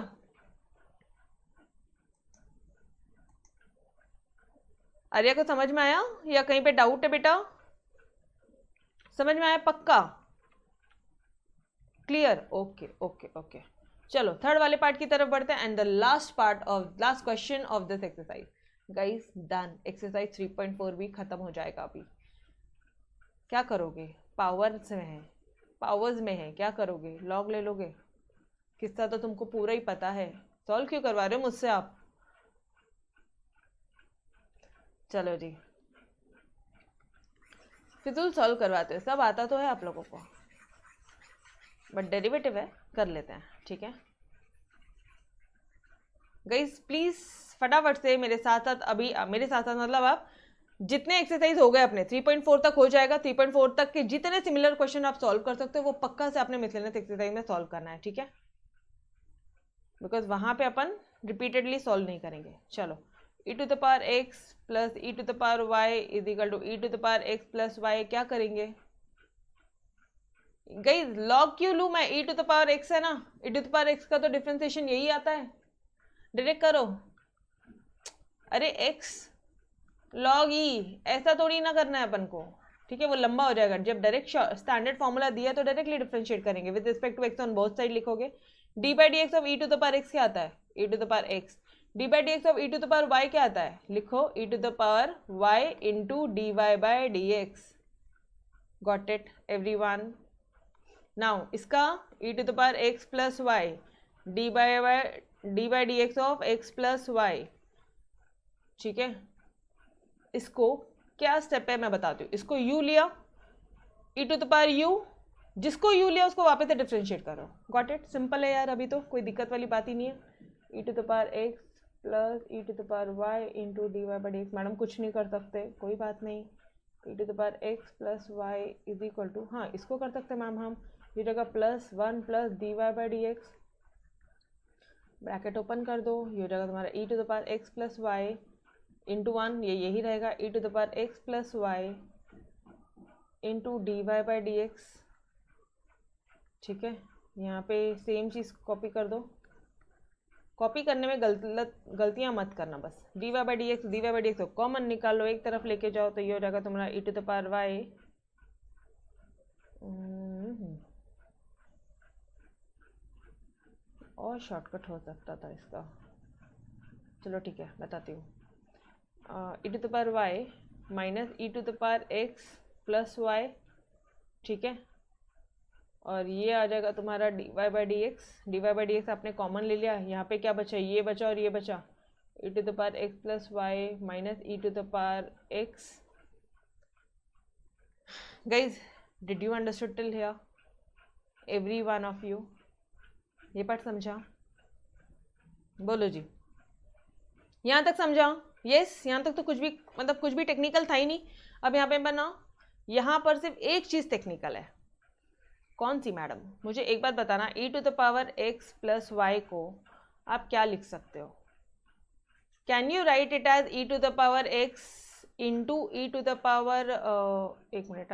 आर्या को समझ में आया या कहीं पे डाउट है बेटा? समझ में आया पक्का? क्लियर? ओके ओके ओके, चलो थर्ड वाले पार्ट की तरफ बढ़ते हैं, and the last part of last question of this exercise. Guys done, exercise 3.4 भी खत्म हो जाएगा अभी। क्या करोगे? पावर्स में है, पावर्स में है, क्या करोगे? लॉग ले लोगे? किस्सा तो तुमको पूरा ही पता है, सॉल्व क्यों करवा रहे हो मुझसे आप? चलो जी, फिजूल सॉल्व करवाते हो, सब आता तो है आप लोगों को, बट डेरिवेटिव है, कर लेते हैं, ठीक है गाइस। प्लीज फटाफट से मेरे साथ साथ, अभी मेरे साथ साथ मतलब आप जितने एक्सरसाइज हो गए अपने 3.4 तक हो जाएगा, 3.4 तक के जितने सिमिलर क्वेश्चन आप सॉल्व कर सकते हो वो पक्का से आपने मिसलेनियस एक्सरसाइज में सॉल्व करना है, ठीक है, बिकॉज वहां पे अपन रिपीटेडली सॉल्व नहीं करेंगे। चलो, e to the power x plus e to the power y is equal to E to the power x plus y. क्या करेंगे गाइस, लॉग क्यों लूँ मैं, e to the power x है ना, e to the power x का तो differentiation यही आता है, डायरेक्ट करो। अरे x लॉग ई, ऐसा थोड़ी ना करना है अपन को, ठीक है, वो लंबा हो जाएगा। जब डायरेक्ट स्टैंडर्ड फॉर्मूला दिया तो डायरेक्टली डिफरेंशिएट करेंगे, with respect to x on both side लिखोगे। D by D x of e to the power x क्या आता है, e to the power x. D by D x of e to the power Y क्या आता है, लिखो e to the power y into D Y by D x. Got it everyone. Now इसका e to the power x plus y d by D x of x plus y, ठीक है। इसको क्या step है मैं बताती हूँ। इसको u लिया, ई टू द पावर u, जिसको u लिया उसको वापस से डिफरेंशिएट करो। गॉट इट, सिंपल है यार, अभी तो कोई दिक्कत वाली बात ही नहीं है। E to the power x plus e to the power y into D Y by D x. Madam कुछ नहीं कर सकते, कोई बात नहीं। E to the power x plus y is equal to, हाँ इसको कर सकते हैं मैम हम, ये जगह plus 1 plus d Y by D x, bracket open कर दो, ये जगह तुम्हारा e to the power x plus y into 1, ये यही रहेगा e to the power x plus y into D Y by D x, ठीक है। यहाँ पे सेम चीज़ कॉपी कर दो, कॉपी करने में गलतियाँ मत करना बस। D Y by D x को कॉमन निकाल लो, एक तरफ लेके जाओ तो ये हो जाएगा तुम्हारा e to the power y, और शॉर्टकट हो सकता था इसका, चलो ठीक है बताती हूँ। E to the power y minus e to the power x plus y, ठीक है, और ये आ जाएगा तुम्हारा d Y by D x. D Y by D x आपने कॉमन ले लिया, यहाँ पे क्या बचा, ये बचा और ये बचा, e to the power x plus y minus e to the power x. Guys, did you understood till here every one of you? ये पार्ट समझा? बोलो जी, यहाँ तक समझा? यस, यहाँ तक तो कुछ भी मतलब कुछ भी टेक्निकल था ही नहीं। अब यहाँ पे बनाओ, यहाँ पर सिर्फ एक चीज़ टेक्निकल है। कौन सी मैडम, मुझे एक बात बताना, e to the power x plus y को आप क्या लिख सकते हो? Can you write it as e to the power x into e to the power, एक मिनट,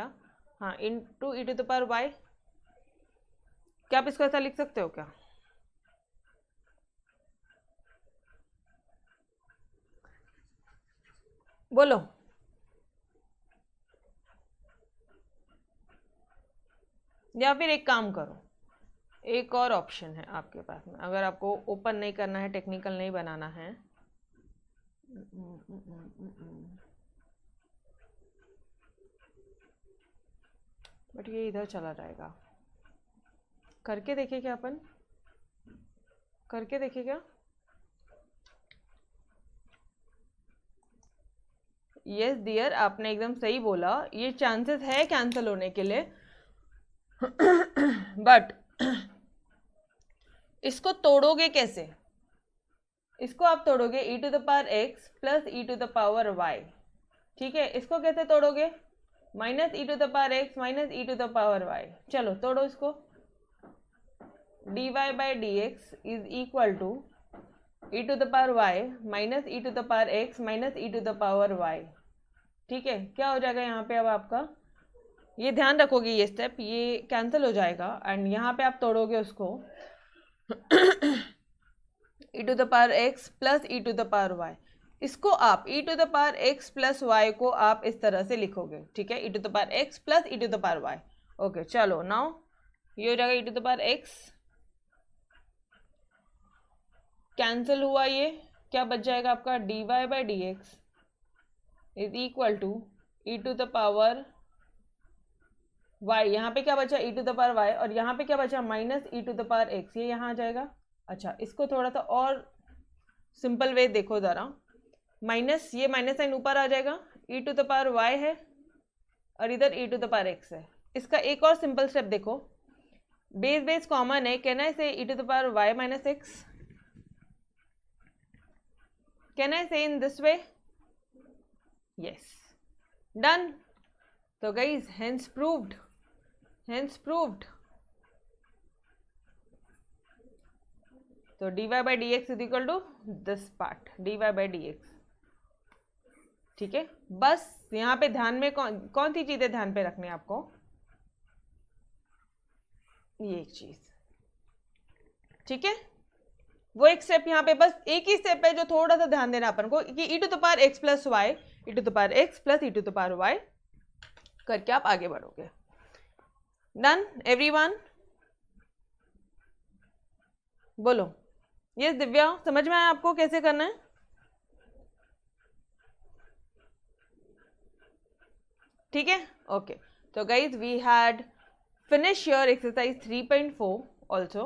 हाँ into e to the power Y, क्या आप इसको ऐसा लिख सकते हो क्या? बोलो। या फिर एक काम करो, एक और ऑप्शन है आपके पास में, अगर आपको ओपन नहीं करना है, टेक्निकल नहीं बनाना है, बट ये इधर चला जाएगा। करके देखे क्या अपन, करके देखे क्या? यस डियर, आपने एकदम सही बोला, ये चांसेस है कैंसिल होने के लिए, बट इसको तोड़ोगे कैसे? इसको आप तोड़ोगे e to the power x plus e to the power y, ठीक है। इसको कैसे तोड़ोगे? Minus e to the power x minus e to the power y. चलो तोड़ो इसको, d Y by D x is equal to E to the power y minus e to the power x minus e to the power y, ठीक है। क्या हो जाएगा यहाँ पे अब आपका, ये ध्यान रखोगे, ये स्टेप ये कैंसिल हो जाएगा, एंड यहाँ पे आप तोड़ोगे उसको e to the power x plus e to the power y. इसको आप e to the power x plus y को आप इस तरह से लिखोगे, ठीक है, e to the power x plus e to the power Y. Okay चलो, नाउ ये हो जाएगा e to the power x, cancel हुआ, ये क्या बच जाएगा आपका, d Y by D x is equal to E to the power y. यहाँ पे क्या बचा, e to the power y, और यहाँ पे क्या बचा, minus e to the power x, ये यहाँ आ जाएगा। अच्छा, इसको थोड़ा सा और सिंपल वे देखो ज़रा, माइनस, ये माइनस साइन ऊपर आ जाएगा, e to the power y है और इधर e to the power x है। इसका एक और सिंपल स्टेप देखो, बेस बेस कॉमन है, can I say e to the power y minus x? Can I say in this way? Yes, done. तो guys hence proved, hence proved. तो dy by D x is equal to this part, dy by D x. ठीक है, बस यहाँ पे ध्यान में कौन सी चीजें ध्यान पे रखनी है आपको? ये एक चीज, ठीक है, वो एक स्टेप यहाँ पे, बस एक ही स्टेप है जो थोड़ा सा ध्यान देना अपन को कि e to the power x plus y, e to the power x plus e to the power y करके आप आगे बढ़ोगे। Done everyone? बोलो ये दिव्या, समझ में आया आपको कैसे करना है? ठीक है, ओके। तो guys we had finish your exercise 3.4 also.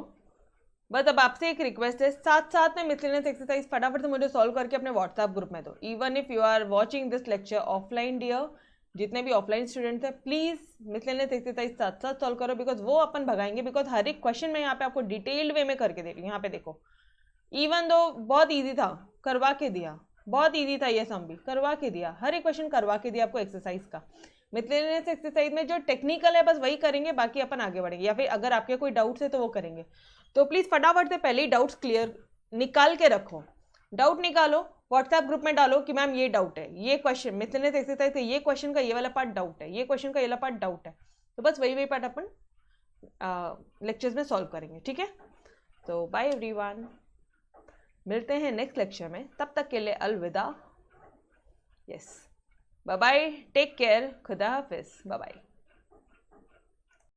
बस अब आपसे एक रिक्वेस्ट है, साथ साथ में मिसलेनियस एक्सरसाइज फटाफट से मुझे सॉल्व करके अपने व्हाट्सएप ग्रुप में दो। Even if you are watching this lecture offline dear, जितने भी ऑफलाइन स्टूडेंट्स हैं, प्लीज मिसलेनियस एक्सरसाइज साथ साथ सॉल्व करो, बिकॉज वो अपन भगाएंगे। बिकॉज हर एक क्वेश्चन में यहाँ पे आपको डिटेल्ड वे में करके दे रही हूँ। यहाँ पे देखो, इवन दो बहुत ईजी था, करवा के दिया, बहुत ईजी था, ये सम भी करवा के दिया, हर एक क्वेश्चन करवा के दिया आपको एक्सरसाइज का। मिसलेनियस एक्सरसाइज में जो टेक्निकल है बस वही करेंगे, बाकी अपन आगे बढ़ेंगे, या फिर अगर आपके कोई डाउट्स है तो वो करेंगे। तो प्लीज फटाफट से पहले ही डाउट्स क्लियर निकाल के रखो, डाउट निकालो, व्हाट्सएप ग्रुप में डालो कि मैम ये डाउट है, ये क्वेश्चन मिसलेनियस एक्सरसाइज है, ये क्वेश्चन का ये वाला पार्ट डाउट है, ये क्वेश्चन का ये वाला पार्ट डाउट है। तो बस वही पार्ट अपन लेक्चर्स में सॉल्व करेंगे। ठीक है, तो बाय एवरीवन, मिलते हैं नेक्स्ट लेक्चर में, तब तक के लिए अलविदा। Yes, bye bye, take care, खुदा हाफिज, बाय बाय।